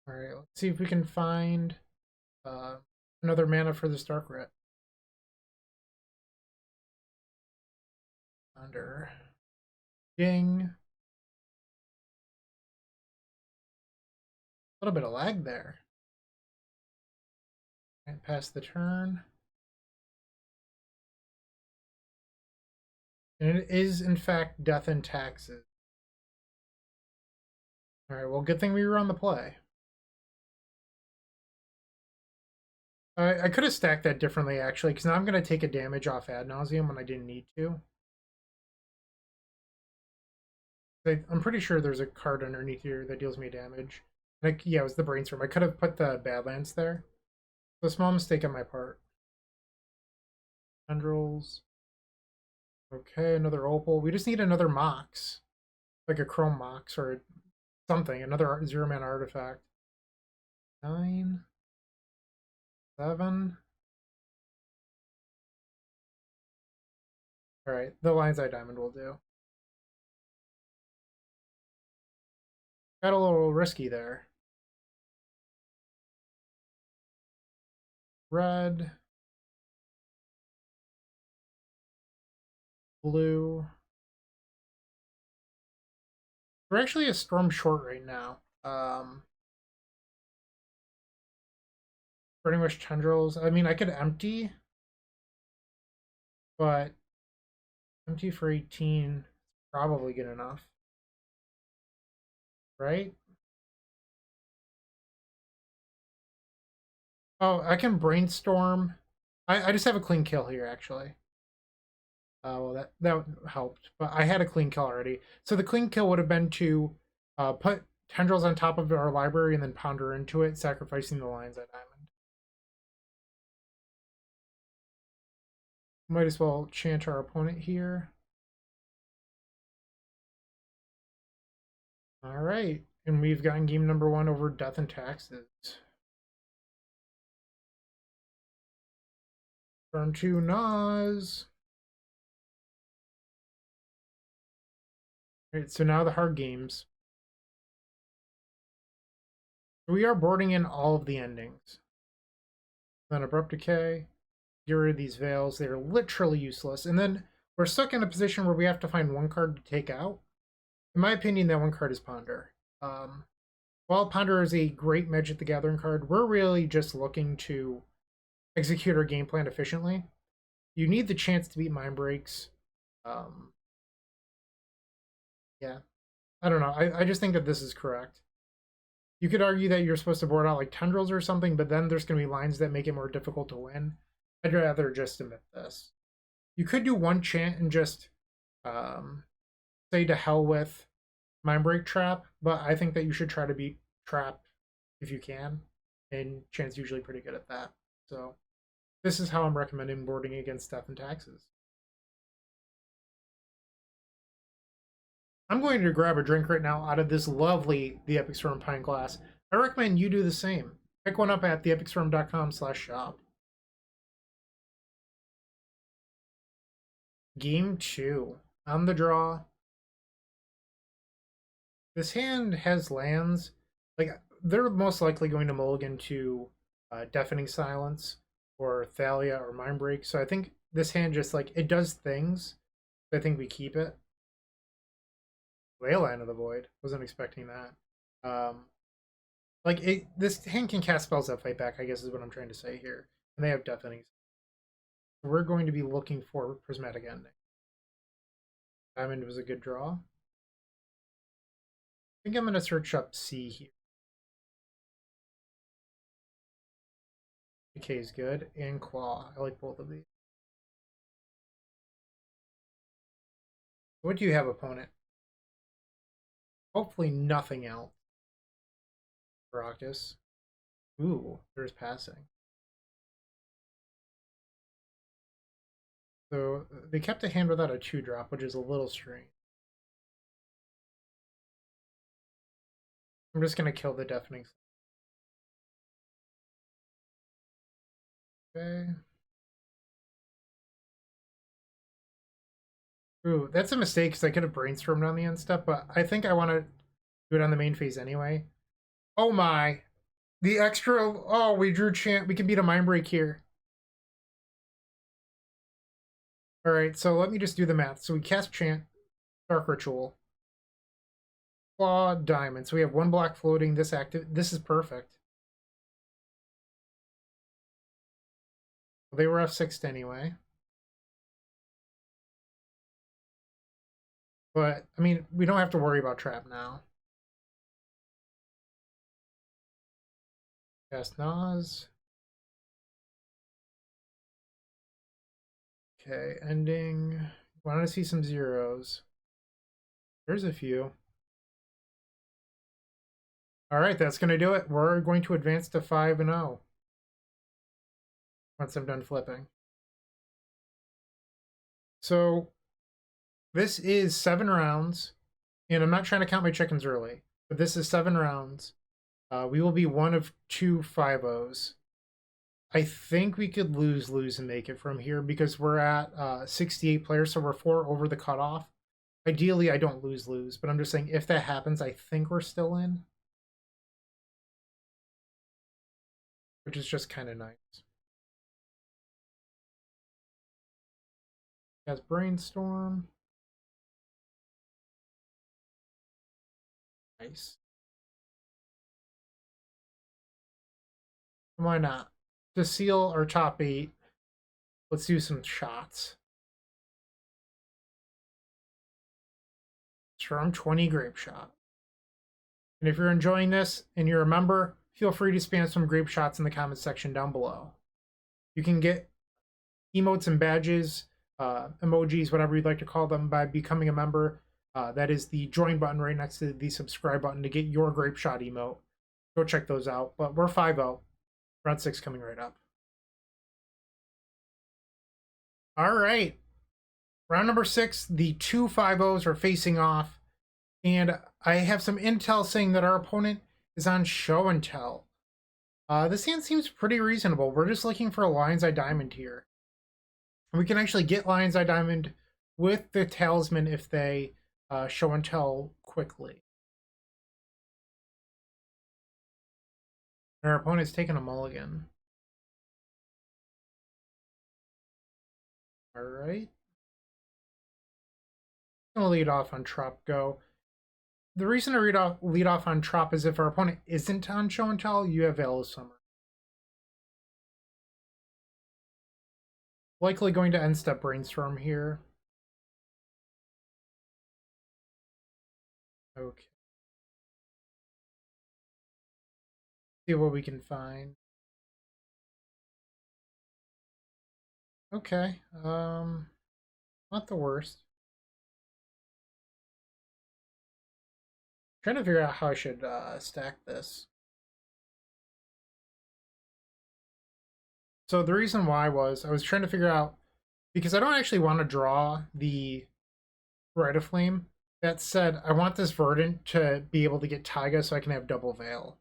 Alright, let's see if we can find another mana for this Dark Rit. Under Ding. A little bit of lag there. And pass the turn. And it is, in fact, Death and Taxes. Alright, well, good thing we were on the play. I could have stacked that differently, actually, because now I'm going to take a damage off ad nauseum when I didn't need to. I'm pretty sure there's a card underneath here that deals me damage. Like, yeah, it was the Brainstorm. I could have put the Badlands there. So, small mistake on my part. Tendrils. Okay, another Opal. We just need another Mox. Like a Chrome Mox or something. Another 0-mana artifact. 9. 7. Alright, the Lion's Eye Diamond will do. Got a little risky there. Red. Blue. We're actually a storm short right now. Burning Wish Tendrils. I mean, I could empty, but empty for 18 is probably good enough. Right? Oh, I can Brainstorm. I just have a clean kill here, actually. Well, that helped, but I had a clean kill already. So the clean kill would have been to put Tendrils on top of our library and then ponder into it, sacrificing the Lion's Eye Diamond. Might as well chant our opponent here. All right, and we've gotten game number 1 over Death and Taxes. Turn 2 Nas. All right, so now the hard games. We are boarding in all of the endings. Then Abrupt Decay. Get rid of these veils. They're literally useless. And then we're stuck in a position where we have to find one card to take out. In my opinion, that one card is Ponder. While Ponder is a great Magic the Gathering card, we're really just looking to execute our game plan efficiently. You need the chance to beat Mind Breaks. Yeah. I don't know. I just think that this is correct. You could argue that you're supposed to board out like Tendrils or something, but then there's going to be lines that make it more difficult to win. I'd rather just omit this. You could do one chant and just say to hell with Mindbreak Trap, but I think that you should try to beat Trap if you can, and Chant's usually pretty good at that. So this is how I'm recommending boarding against Death and Taxes. I'm going to grab a drink right now out of this lovely The Epic Storm pint glass. I recommend you do the same. Pick one up at theepicstorm.com/shop. Game 2. On the draw. This hand has lands. Like, they're most likely going to mulligan to Deafening Silence or Thalia or Mindbreak. So I think this hand just, like, it does things. So I think we keep it. Leyline of the Void. Wasn't expecting that. This hand can cast spells that fight back, I guess is what I'm trying to say here. And they have Deafening. We're going to be looking for Prismatic Ending. Diamond was a good draw. I think I'm going to search up C here. Decay is good, and Claw. I like both of these. What do you have, opponent? Hopefully nothing else. Baracus. Ooh, there's passing. So they kept a hand without a 2-drop, which is a little strange. I'm just gonna kill the deafening. Okay. Ooh, that's a mistake because I could have brainstormed on the end step, but I think I want to do it on the main phase anyway. Oh my. The extra... Oh, we drew Chant. We can beat a Mindbreak here. Alright, so let me just do the math. So we cast Chant, Dark Ritual, Claw, Diamond. So we have one block floating, this active. This is perfect. Well, they were F6'd anyway. But, I mean, we don't have to worry about Trap now. Cast Nas. Okay, ending. Wanted to see some zeros. There's a few. Alright, that's going to do it. We're going to advance to 5-0. Once I'm done flipping. So, this is 7 rounds. And I'm not trying to count my chickens early. But this is 7 rounds. We will be one of 2 5-0s. I think we could lose and make it from here because we're at 68 players, so we're 4 over the cutoff. Ideally, I don't lose, but I'm just saying if that happens, I think we're still in. Which is just kind of nice. Has Brainstorm. Nice. Why not? To seal our top 8, let's do some shots. Storm 20 Grape Shot. And if you're enjoying this and you're a member, feel free to spam some grape shots in the comment section down below. You can get emotes and badges, emojis, whatever you'd like to call them, by becoming a member. That is the join button right next to the subscribe button to get your grape shot emote. Go check those out. But we're 5-0. Round 6 coming right up. All right. Round number 6, the 2 5-0s are facing off. And I have some intel saying that our opponent is on show and tell. This hand seems pretty reasonable. We're just looking for a Lion's Eye Diamond here. And we can actually get Lion's Eye Diamond with the Talisman if they show and tell quickly. And our opponent's taking a mulligan. Alright. I'm going to lead off on Trop Go. The reason to lead off on Trop is if our opponent isn't on show and tell, you have Veil of Summer. Likely going to end step Brainstorm here. Okay. See what we can find. Okay. Not the worst. Trying to figure out how I should stack this. So the reason why was I was trying to figure out, because I don't actually want to draw the Rite of Flame. That said, I want this Verdant to be able to get Taiga so I can have double Veil.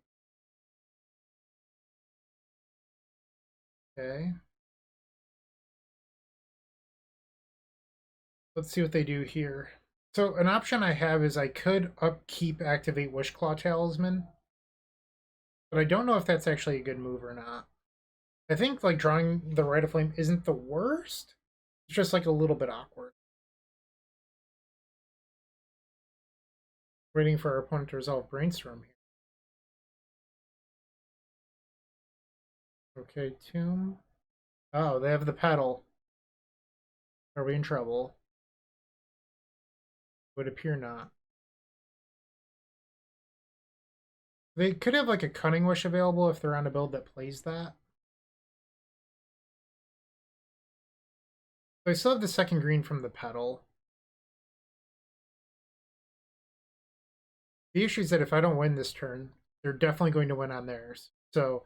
Okay. Let's see what they do here. So an option I have is I could upkeep activate Wishclaw Talisman, but I don't know if that's actually a good move or not. I think like drawing the Rite of Flame isn't the worst. It's just like a little bit awkward. Waiting for our opponent to resolve Brainstorm here. Okay, Tomb. Oh, they have the pedal. Are we in trouble? Would appear not. They could have like a Cunning Wish available if they're on a build that plays that. So I still have the second green from the pedal. The issue is that if I don't win this turn, they're definitely going to win on theirs. So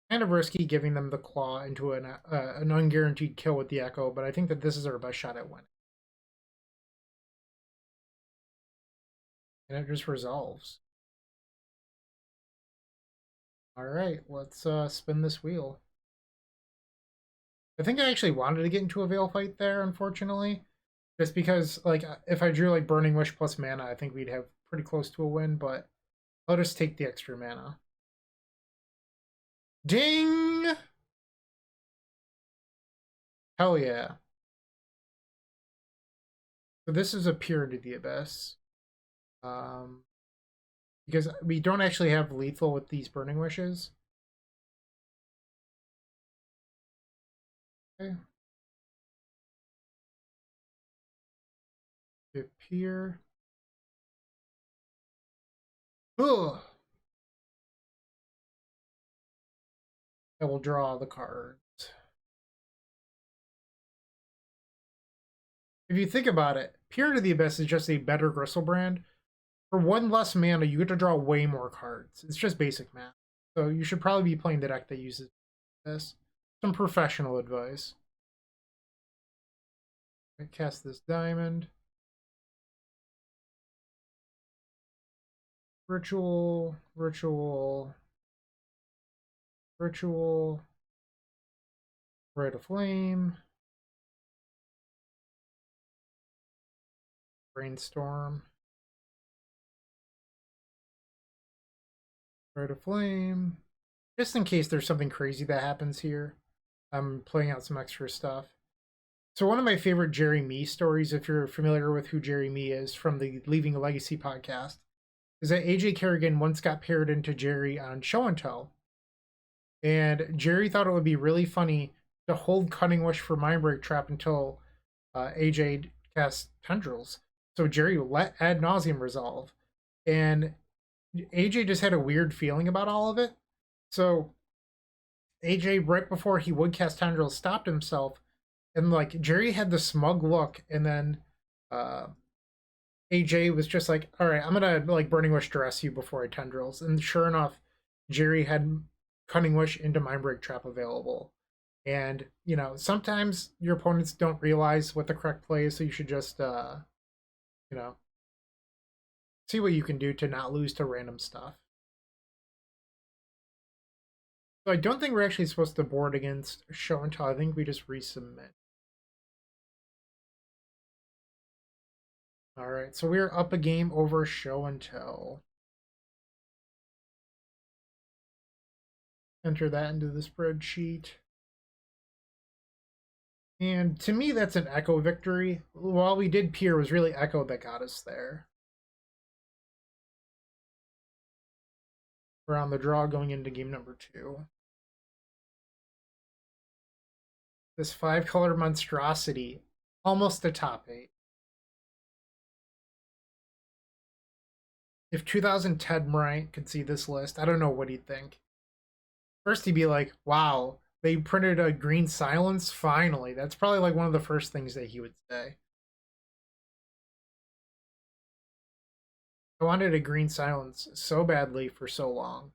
kind of risky giving them the claw into an unguaranteed kill with the Echo, but I think that this is our best shot at winning. And it just resolves. All right, let's spin this wheel. I think I actually wanted to get into a Veil fight there, unfortunately. Just because, like, if I drew, like, Burning Wish plus mana, I think we'd have pretty close to a win, but I'll just take the extra mana. Ding! Hell yeah. So this is a Peer into the Abyss. Um, because we don't actually have lethal with these Burning Wishes. Okay. Peer. Ugh! I will draw the cards. If you think about it, Peer into the Abyss is just a better Gristlebrand. For one less mana, you get to draw way more cards. It's just basic math. So you should probably be playing the deck that uses this. Some professional advice. I cast this diamond. Ritual, ritual, ritual. Rite of Flame. Brainstorm. Rite of Flame. Just in case there's something crazy that happens here, I'm playing out some extra stuff. So one of my favorite Jerry Me stories, if you're familiar with who Jerry Me is from the Leaving a Legacy podcast, is that AJ Kerrigan once got paired into Jerry on Show and Tell. And Jerry thought it would be really funny to hold Cunning Wish for Mindbreak Trap until AJ cast Tendrils. So Jerry let Ad Nauseum resolve. And AJ just had a weird feeling about all of it. So AJ, right before he would cast Tendrils, stopped himself. And like Jerry had the smug look. And then uh, AJ was just like, all right, I'm gonna like Burning Wish dress you before I Tendrils. And sure enough, Jerry had Cunning Wish into Mindbreak Trap available. And, you know, sometimes your opponents don't realize what the correct play is, so you should just you know, see what you can do to not lose to random stuff. So I don't think we're actually supposed to board against Show and Tell. I think we just resubmit. Alright, so we're up a game over Show and Tell. Enter that into the spreadsheet. And to me, that's an Echo victory. While we did Peer, it was really Echo that got us there. We're on the draw going into game number 2. This 5-color monstrosity, almost a top 8. If 2010 Bryant could see this list, I don't know what he'd think. First, he'd be like, wow, they printed a green silence? Finally. That's probably like one of the first things that he would say. I wanted a green silence so badly for so long.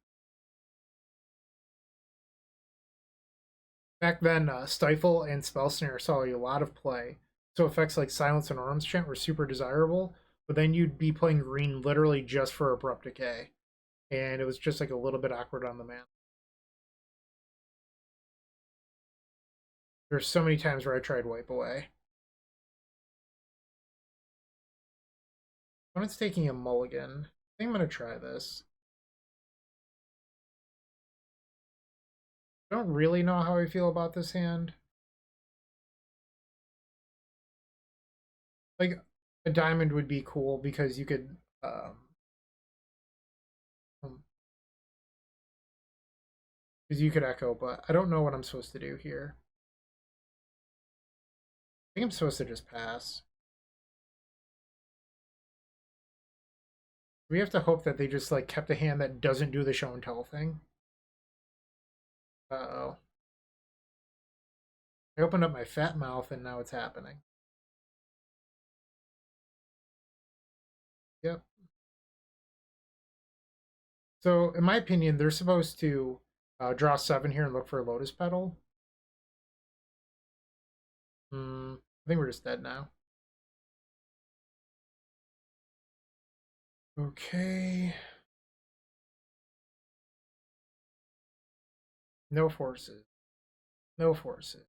Back then, Stifle and Spell Snare saw a lot of play, so effects like Silence and Orim's Chant were super desirable, but then you'd be playing green literally just for Abrupt Decay, and it was just like a little bit awkward on the man. There's so many times where I tried Wipe Away. When it's taking a mulligan, I think I'm going to try this. I don't really know how I feel about this hand. Like, a diamond would be cool because you could because you could echo, but I don't know what I'm supposed to do here. I think I'm supposed to just pass. We have to hope that they just like kept a hand that doesn't do the show and tell thing. Uh-oh. I opened up my fat mouth and now it's happening. Yep. So, in my opinion, they're supposed to draw 7 here and look for a Lotus Petal. I think we're just dead now. Okay. No forces. No forces.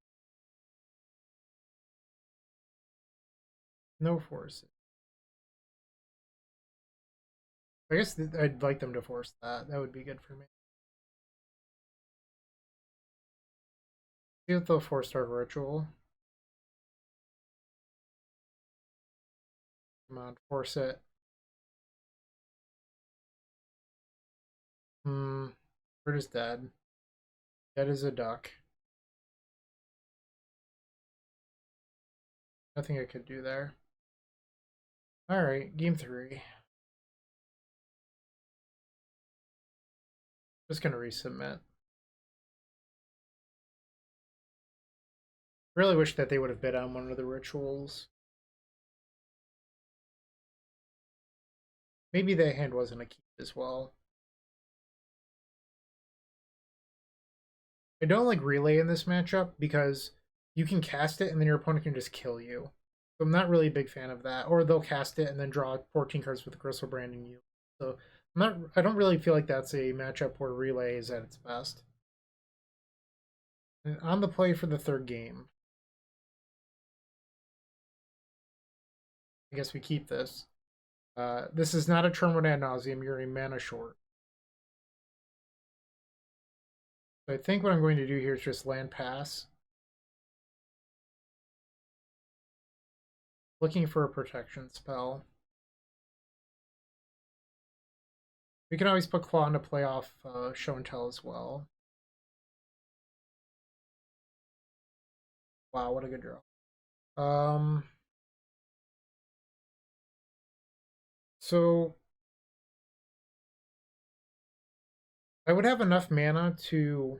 No forces. I guess I'd like them to force that. That would be good for me. See if they'll force our ritual. Come on, force it. Bird is dead. Dead is a duck. Nothing I could do there. Alright, game 3. Just gonna resubmit. Really wish that they would have bid on one of the rituals. Maybe the hand wasn't a keep as well. I don't like relay in this matchup because you can cast it and then your opponent can just kill you. So I'm not really a big fan of that. Or they'll cast it and then draw 14 cards with the Crystal Branding you. So I don't really feel like that's a matchup where relay is at its best. And on the play for the third game. I guess we keep this. This is not a turn one ad nauseum. You're a mana short. So I think what I'm going to do here is just land pass. Looking for a protection spell. We can always put Claw into play off Show and Tell as well. Wow, what a good draw. So I would have enough mana to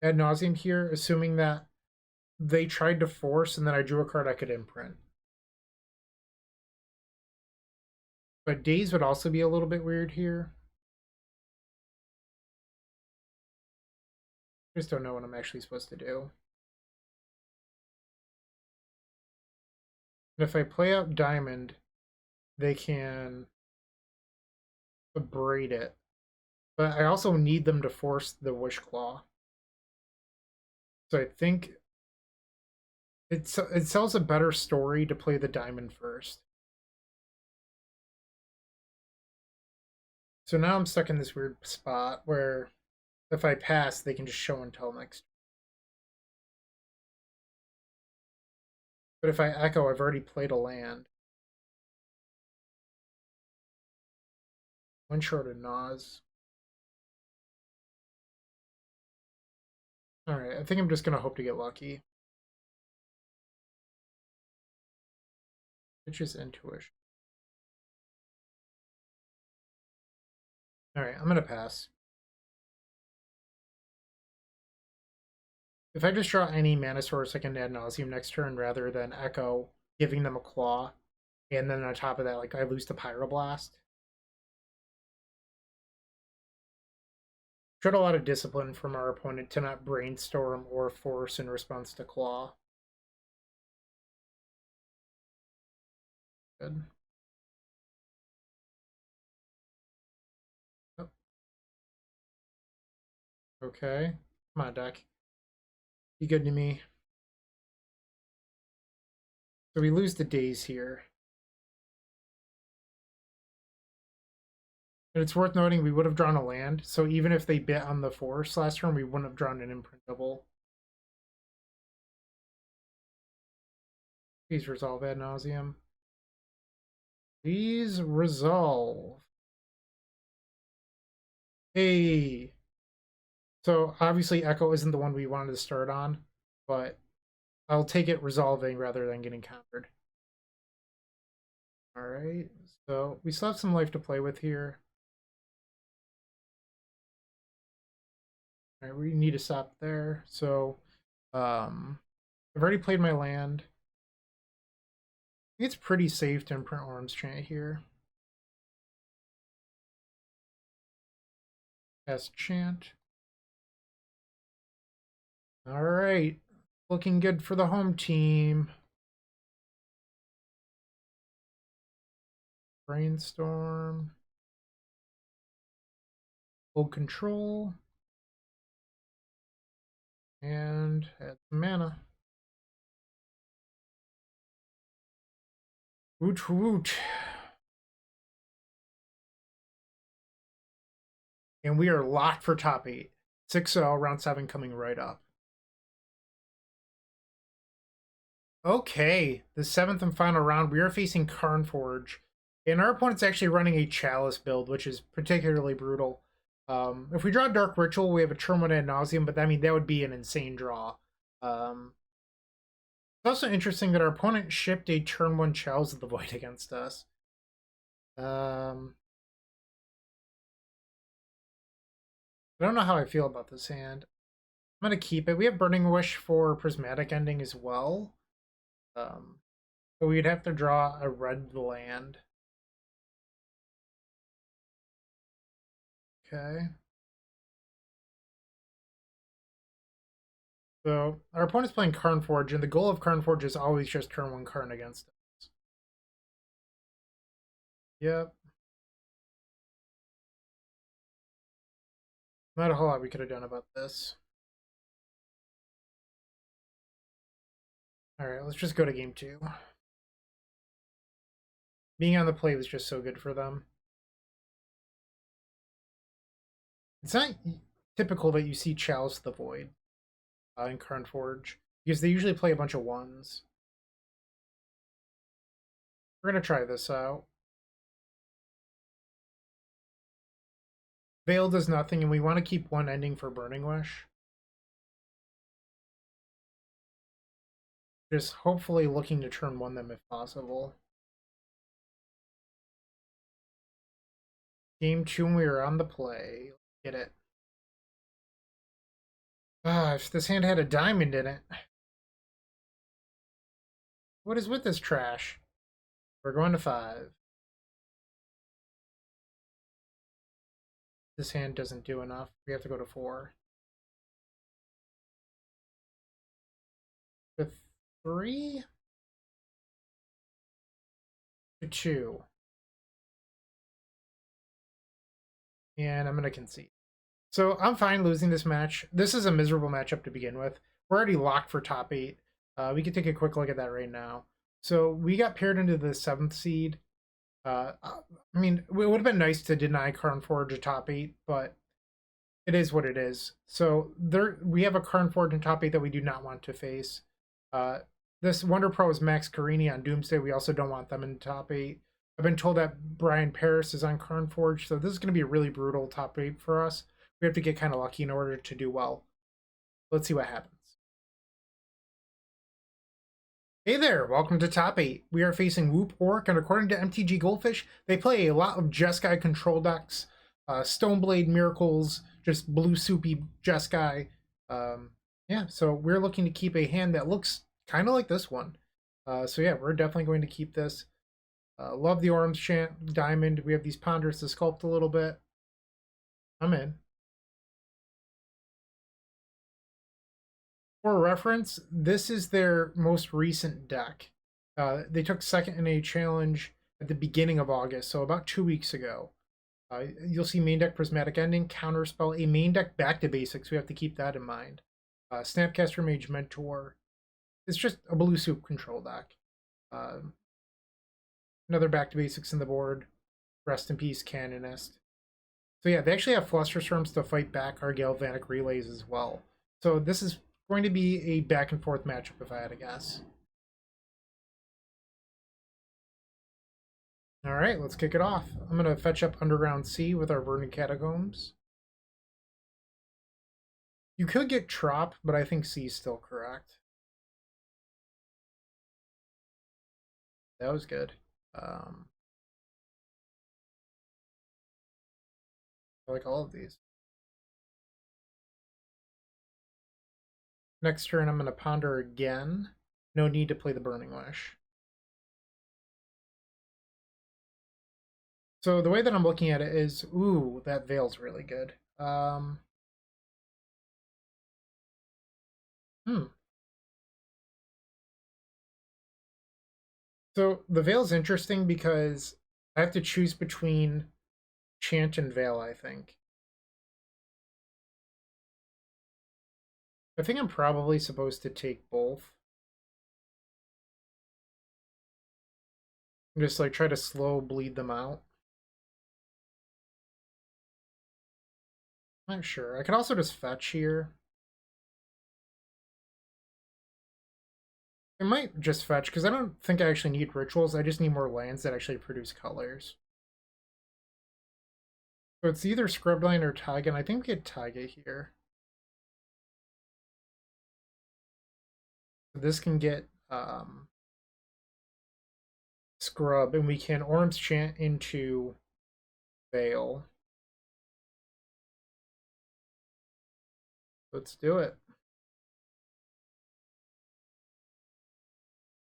ad nauseum here, assuming that they tried to force and then I drew a card I could imprint. But Daze would also be a little bit weird here. I just don't know what I'm actually supposed to do. And if I play out Diamond, they can abrade it. But I also need them to force the Wish Claw. So I think it sells a better story to play the Diamond first. So now I'm stuck in this weird spot where if I pass, they can just Show and Tell next. But if I Echo, I've already played a land. One short of Nas. Alright, I think I'm just going to hope to get lucky. Which is Intuition. Alright, I'm going to pass. If I just draw any mana source, I can ad nauseum next turn rather than Echo, giving them a Claw. And then on top of that, like I lose to Pyroblast. Showed a lot of discipline from our opponent to not brainstorm or force in response to Claw. Good. Oh. Okay. Come on, deck. Be good to me. So we lose the Daze here. And it's worth noting we would have drawn a land, so even if they bit on the force last turn, we wouldn't have drawn an imprintable. Please resolve ad nauseum. Please resolve. Hey. So obviously Echo isn't the one we wanted to start on, but I'll take it resolving rather than getting countered. Alright, so we still have some life to play with here. Alright, we need to stop there. So I've already played my land. I think it's pretty safe to imprint Orim's Chant here. Cast Chant. Alright, looking good for the home team. Brainstorm. Hold control. And add some mana. Woot woot. And we are locked for top 8. 6-0, round 7 coming right up. Okay, the 7th and final round, we are facing Karn Forge. And our opponent's actually running a Chalice build, which is particularly brutal. If we draw Dark Ritual, we have a turn 1 ad nauseum, but I mean, that would be an insane draw. It's also interesting that our opponent shipped a turn 1 Chalice of the Void against us. I don't know how I feel about this hand. I'm going to keep it. We have Burning Wish for Prismatic Ending as well. But we'd have to draw a red land. Okay. So our opponent's playing Karn Forge, and the goal of Karn Forge is always just turn 1 Karn against us. Yep. Not a whole lot we could have done about this. Alright, let's just go to game 2. Being on the play was just so good for them. It's not typical that you see Chalice the Void in Karn Forge, because they usually play a bunch of 1s. We're going to try this out. Veil does nothing, and we want to keep 1 ending for Burning Wish. Just hopefully looking to turn 1 them if possible. Game 2, we are on the play. Get it. If this hand had a diamond in it. What is with this trash? We're going to 5. This hand doesn't do enough. We have to go to 4. To 3? To 2. And I'm going to concede. So I'm fine losing this match. This is a miserable matchup to begin with. We're already locked for top 8. We can take a quick look at that right now. So we got paired into the 7th seed. I mean, it would have been nice to deny Karn Forge a top 8, but it is what it is. So we have a Karn Forge in top 8 that we do not want to face. This Wonder Pro is Max Carini on Doomsday. We also don't want them in top 8. I've been told that Brian Paris is on Karn Forge, so this is going to be a really brutal top 8 for us. We have to get kind of lucky in order to do well. Let's see what happens. Hey there, welcome to Top 8. We are facing Whoop Orc, and according to MTG Goldfish, they play a lot of Jeskai control decks. Stoneblade Miracles, just blue soupy Jeskai. Yeah, so we're looking to keep a hand that looks kind of like this one. So yeah, we're definitely going to keep this. Love the Orim Chant Diamond. We have these Ponders to sculpt a little bit. I'm in. For reference, this is their most recent deck. They took second in a challenge at the beginning of August, so about 2 weeks ago. You'll see main deck Prismatic Ending, Counterspell, a main deck back to basics. We have to keep that in mind. Snapcaster Mage Mentor. It's just a blue soup control deck. Another back to basics in the board. Rest in peace, Canonist. So yeah, they actually have Flusterstorms to fight back our Galvanic Relays as well. So this is going to be a back and forth matchup if I had to guess. All right, let's kick it off. I'm going to fetch up Underground Sea with our Verdant Catacombs. You could get Trop, but I think C is still correct. That was good. I like all of these. Next turn, I'm going to Ponder again. No need to play the Burning Wish. So the way that I'm looking at it is, ooh, that Veil's really good. So the Veil's interesting because I have to choose between Chant and Veil, I think. I think I'm probably supposed to take both. Just like try to slow bleed them out. I'm not sure. I could also just fetch here. I might just fetch, because I don't think I actually need rituals. I just need more lands that actually produce colors. So it's either Scrubline or Taiga, and I think we get Taiga here. So this can get Scrub, and we can Orim's Chant into Veil. Let's do it.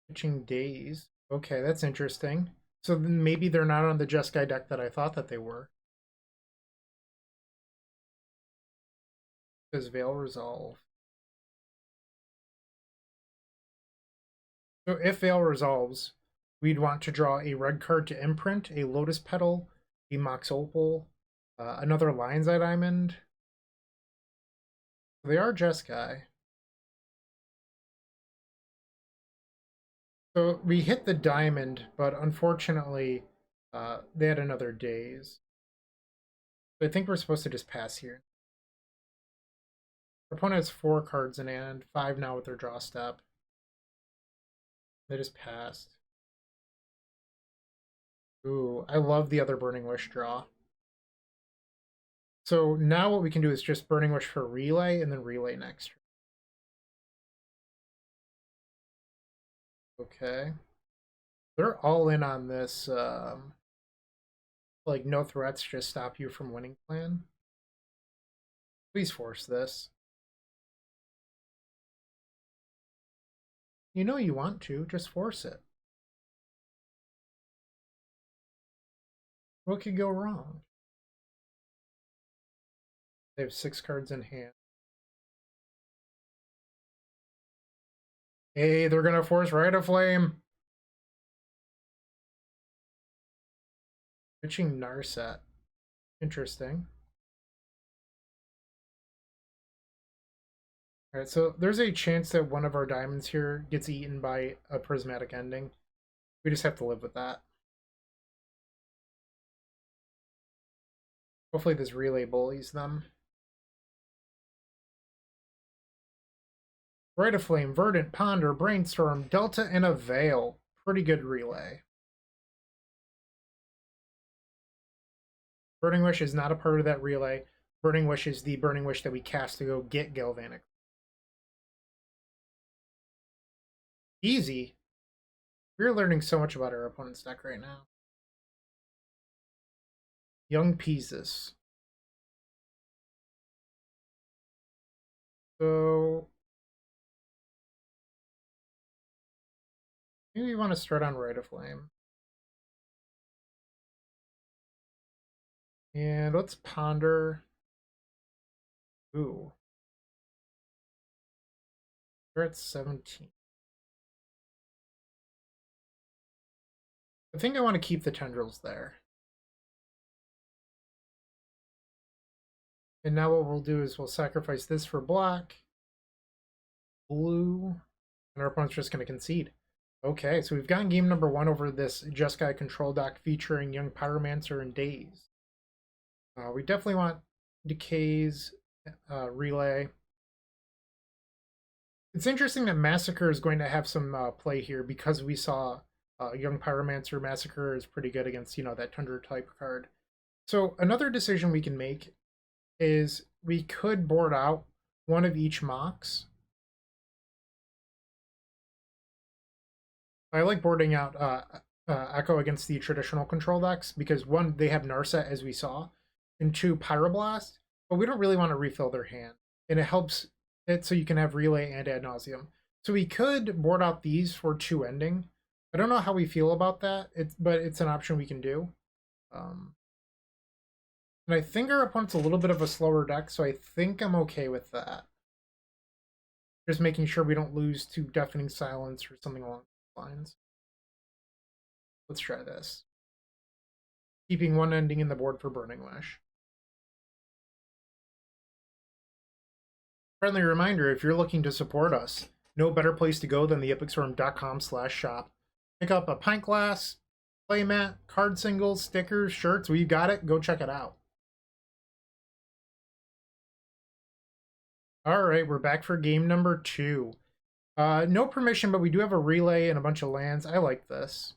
Pitching Days. Okay, that's interesting. So then maybe they're not on the Jeskai deck that I thought that they were. Does Veil resolve? So if Veil resolves, we'd want to draw a red card to imprint, a Lotus Petal, a Mox Opal, another Lion's Eye Diamond. They are Jeskai. So we hit the diamond, but unfortunately, they had another Daze. So I think we're supposed to just pass here. Our opponent has 4 cards in hand, 5 now with their draw step. They just passed. Ooh, I love the other Burning Wish draw. So now what we can do is just Burning Wish for Relay and then Relay next. Okay. They're all in on this, like, no threats just stop you from winning plan. Please force this. You know you want to, just force it. What could go wrong? They have 6 cards in hand. Hey, they're gonna force Rite of Flame. Pitching Narset. Interesting. Alright, so there's a chance that one of our diamonds here gets eaten by a Prismatic Ending. We just have to live with that. Hopefully this relay bullies them. Rite of Flame, Verdant, Ponder, Brainstorm, Delta, and a Veil. Pretty good relay. Burning Wish is not a part of that relay. Burning Wish is the Burning Wish that we cast to go get Galvanic. Easy. We're learning so much about our opponent's deck right now. Young Pieces. So maybe we want to start on Rite of Flame. And let's ponder. Ooh. We're at 17. I think I want to keep the tendrils there. And now what we'll do is we'll sacrifice this for black, blue, and our opponent's just going to concede. Okay, so we've gotten game number 1 over this Jeskai control deck featuring Young Pyromancer and Daze. We definitely want Decays, Relay. It's interesting that Massacre is going to have some play here because we saw Young Pyromancer. Massacre is pretty good against, that Tundra type card. So another decision we can make is we could board out one of each Mox. I like boarding out Echo against the traditional control decks because 1, they have Narset as we saw, and 2, Pyroblast, but we don't really want to refill their hand, and it helps it so you can have Relay and Ad Nauseam. So we could board out these for 2 ending. I don't know how we feel about that, but it's an option we can do. And I think our opponent's a little bit of a slower deck, so I think I'm okay with that. Just making sure we don't lose to Deafening Silence or something along those lines. Let's try this. Keeping 1 ending in the board for Burning Wish. Friendly reminder, if you're looking to support us, no better place to go than the epicstorm.com/shop. Pick up a pint glass, playmat, card singles, stickers, shirts. We got it. Go check it out. All right, we're back for game number 2. No permission, but we do have a relay and a bunch of lands. I like this.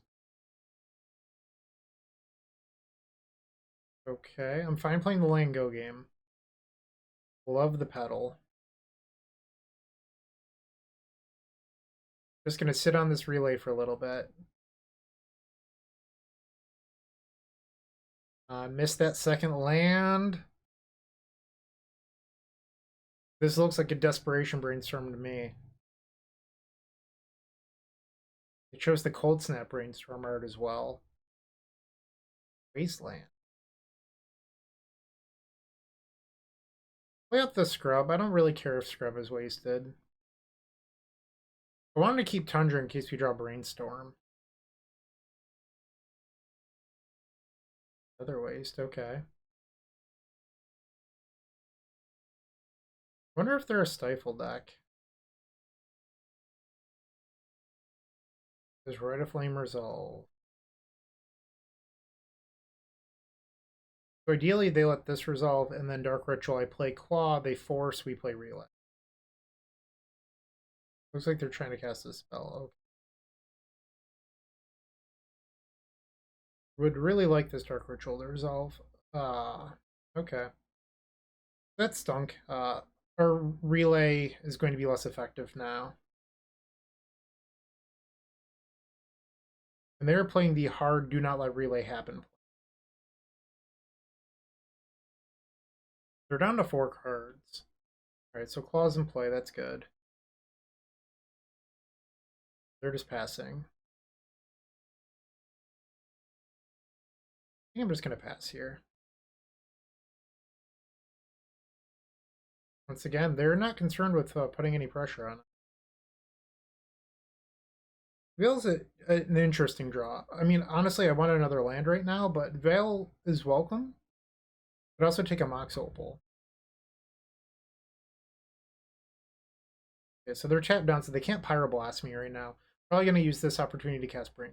Okay, I'm fine playing the land go game. Love the pedal. Just gonna sit on this relay for a little bit. Missed that second land. This looks like a desperation brainstorm to me. It shows the Cold Snap brainstorm art as well. Wasteland. Play out the Scrub. I don't really care if Scrub is wasted. I wanted to keep Tundra in case we draw Brainstorm. Other waste, okay. Wonder if they're a Stifle deck. Does Rite of Flame resolve? So ideally they let this resolve and then Dark Ritual, I play Claw, they force, we play Relay. Looks like they're trying to cast a spell. Okay. Would really like this Dark Ritual to resolve. Okay. That stunk. Our Relay is going to be less effective now. And they're playing the hard do not let Relay happen. They're down to 4 cards. Alright, so Claw's in play, that's good. They're just passing. I think I'm just going to pass here. Once again, they're not concerned with putting any pressure on it. Veil's an interesting draw. I mean, honestly, I want another land right now, but Veil is welcome. But also take a Mox Opal. Okay, so they're tapped down, so they can't Pyroblast me right now. Probably going to use this opportunity to cast Brain.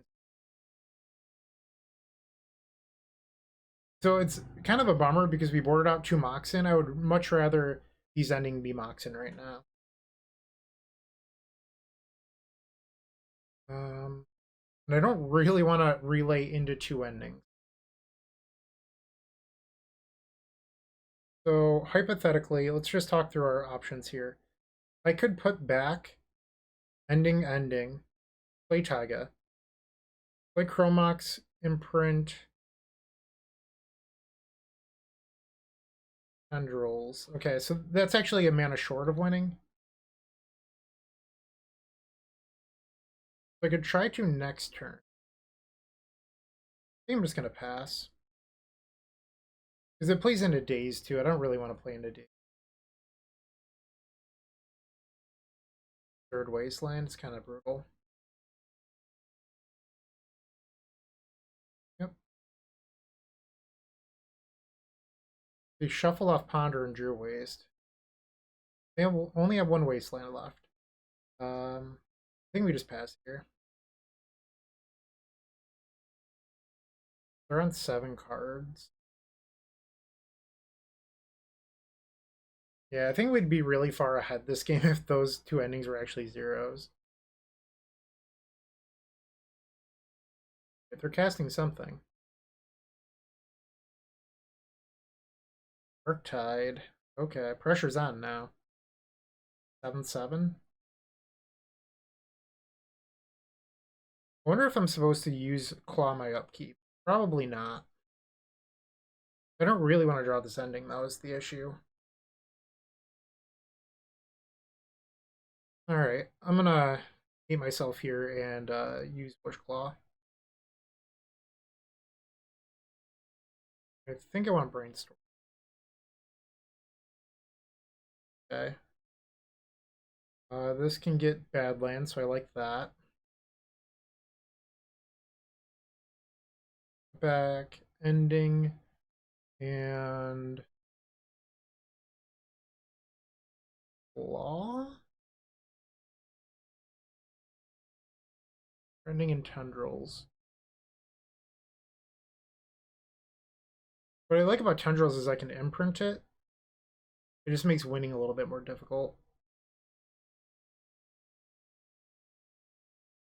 So it's kind of a bummer because we boarded out 2 Moxen. I would much rather these ending be Moxen right now. And I don't really want to relay into 2 endings. So hypothetically, let's just talk through our options here. I could put back ending, play Taiga, play Chromox, imprint, Tendrils. Okay, so that's actually a mana short of winning. So I could try to next turn. I think I'm just going to pass. Because it plays into Daze too. I don't really want to play into Daze. Third Wasteland is kind of brutal. Yep. They shuffle off Ponder and Drew Waste. They only have 1 Wasteland left. I think we just pass here. They're on 7 cards. Yeah, I think we'd be really far ahead this game if those 2 endings were actually zeros. If they're casting something. Arctide. Okay, pressure's on now. 7/7. I wonder if I'm supposed to use Claw my upkeep. Probably not. I don't really want to draw this ending, though, is the issue. Alright, I'm gonna hate myself here and use Bush Claw. I think I want Brainstorm. Okay. This can get bad land, so I like that. Back, ending, and Law? Trending in tendrils. What I like about tendrils is I can imprint it. It just makes winning a little bit more difficult.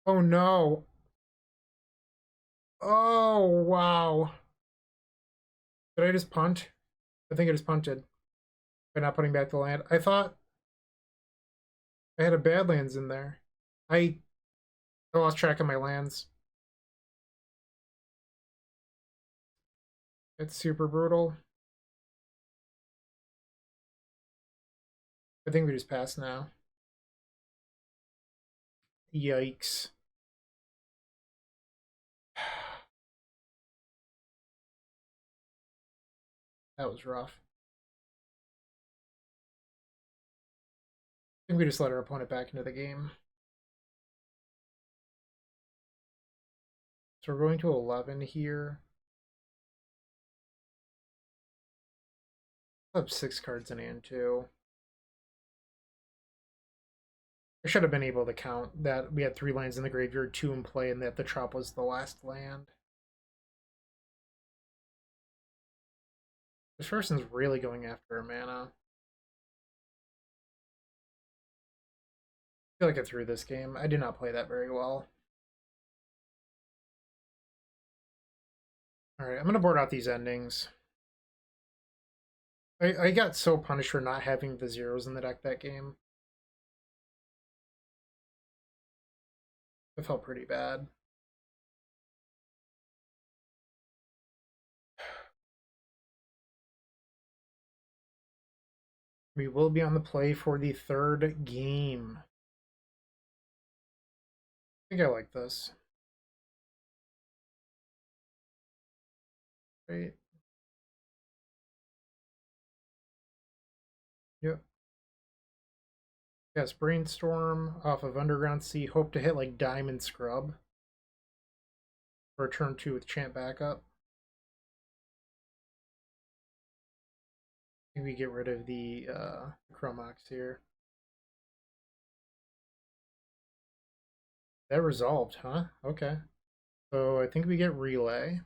Oh no. Oh wow. Did I just punt? I think I just punted by not putting back the land. I thought I had a Badlands in there. I lost track of my lands. It's super brutal. I think we just passed now. Yikes. That was rough. I think we just let our opponent back into the game. So we're going to 11 here. Up 6 cards in hand too. I should have been able to count that we had 3 lands in the graveyard, 2 in play, and that the Trop was the last land. This person's really going after a mana. I feel like I threw this game. I did not play that very well. Alright, I'm going to board out these endings. I got so punished for not having the zeros in the deck that game. It felt pretty bad. We will be on the play for the 3rd game. I think I like this. Right. Yep. Yes, Brainstorm off of Underground Sea. Hope to hit like Diamond Scrub for a turn 2 with Chant backup. Maybe we get rid of the Chromox here. That resolved, huh? Okay. So I think we get Relay.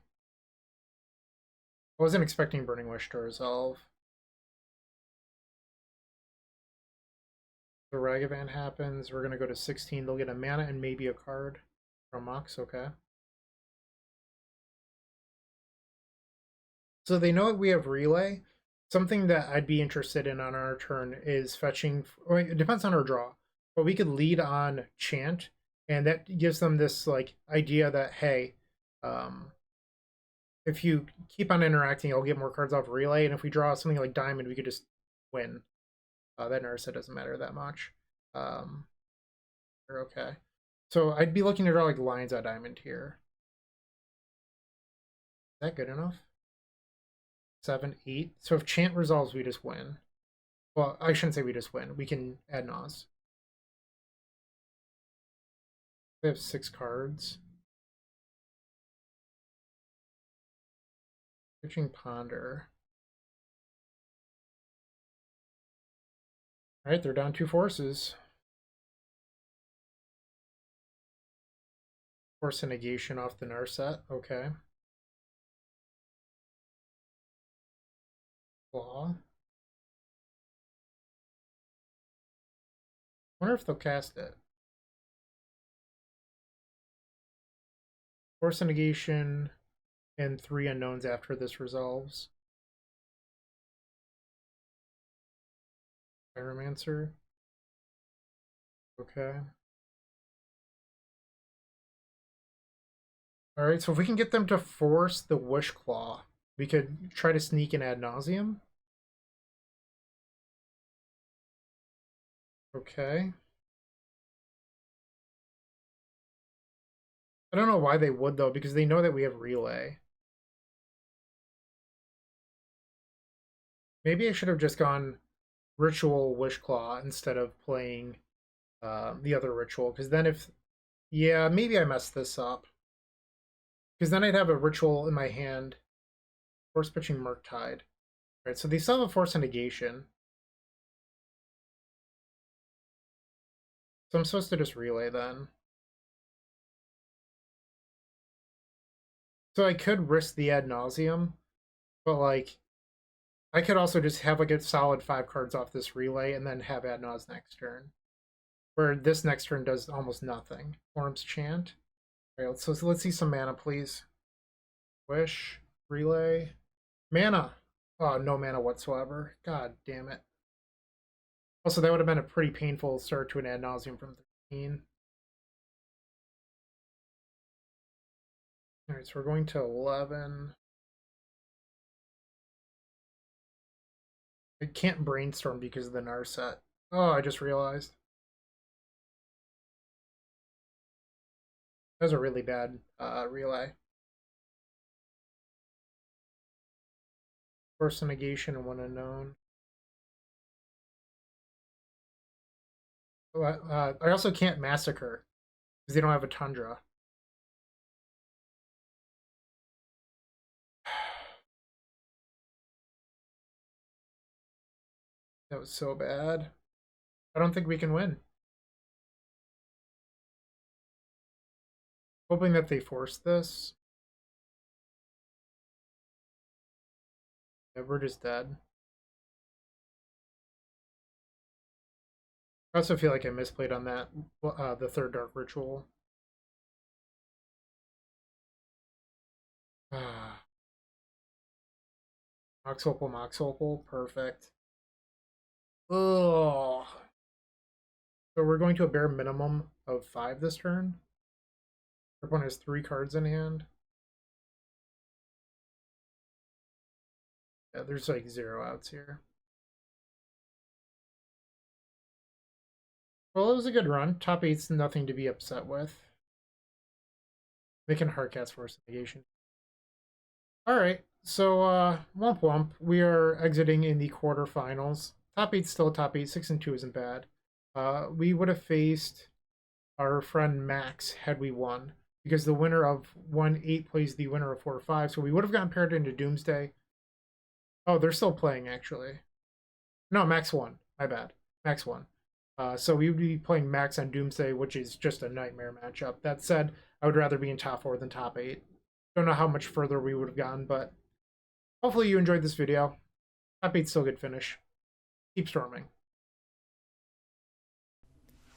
I wasn't expecting Burning Wish to resolve. The Ragavan happens. We're going to go to 16. They'll get a mana and maybe a card from Mox. Okay. So they know that we have Relay. Something that I'd be interested in on our turn is fetching. Well, it depends on our draw. But we could lead on Chant. And that gives them this like idea that, hey, if you keep on interacting, I'll get more cards off Relay. And if we draw something like Diamond, we could just win. That Narset doesn't matter that much. We're okay. So I'd be looking to draw like Lions at Diamond here. Is that good enough? 7, 8. So if Chant resolves, we just win. Well, I shouldn't say we just win. We can add Nas. We have 6 cards. Pitching Ponder. Alright, they're down 2 forces. Force a negation off the Narset. Okay. Claw. Wonder if they'll cast it. Force a negation and 3 unknowns after this resolves. Pyromancer. Okay. Alright, so if we can get them to force the Wish Claw, we could try to sneak in Ad Nauseam. Okay. I don't know why they would, though, because they know that we have Relay. Maybe I should have just gone Ritual Wish Claw instead of playing the other Ritual, because then if... Yeah, maybe I messed this up. Because then I'd have a Ritual in my hand. Force pitching Murktide. Right, so they still have a Force of Negation. So I'm supposed to just relay then. So I could risk the ad nauseum, but like I could also just have like a solid 5 cards off this relay and then have ad naus next turn. Where this next turn does almost nothing. Orim's Chant. All right, let's see some mana, please. Wish, relay, mana. Oh, no mana whatsoever. God damn it. Also, that would have been a pretty painful start to an ad nauseum from 13. All right, so we're going to 11. I can't brainstorm because of the Narset. Oh, I just realized. That was a really bad relay. Force a negation and one unknown. I also can't massacre because they don't have a Tundra. That was so bad. I don't think we can win. Hoping that they force this. Yeah, we're just dead. I also feel like I misplayed on that, the third Dark Ritual. Mox Opal, perfect. Oh. So we're going to a bare minimum of 5 this turn. Our opponent has 3 cards in hand. Yeah, there's like 0 outs here. Well, it was a good run. Top 8's nothing to be upset with. They can Hardcast Force Negation. Alright, so womp womp. We are exiting in the quarterfinals. Top 8's still top 8. 6 and 2 isn't bad. We would have faced our friend Max had we won, because the winner of 1-8 plays the winner of 4-5, so we would have gotten paired into Doomsday. Oh, they're still playing, actually. No, Max won. My bad. Max won. So we would be playing Max on Doomsday, which is just a nightmare matchup. That said, I would rather be in top 4 than top 8. Don't know how much further we would have gone, but hopefully you enjoyed this video. Top 8's still a good finish. Keep storming.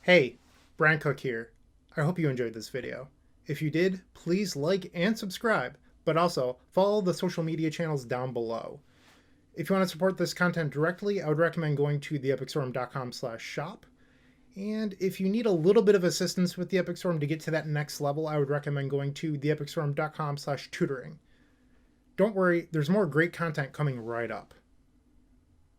Hey, Bryant Cook here. I hope you enjoyed this video. If you did, please like and subscribe, but also follow the social media channels down below. If you want to support this content directly, I would recommend going to theepicstorm.com/shop. And if you need a little bit of assistance with the Epic Storm to get to that next level, I would recommend going to theepicstorm.com/tutoring. Don't worry, there's more great content coming right up.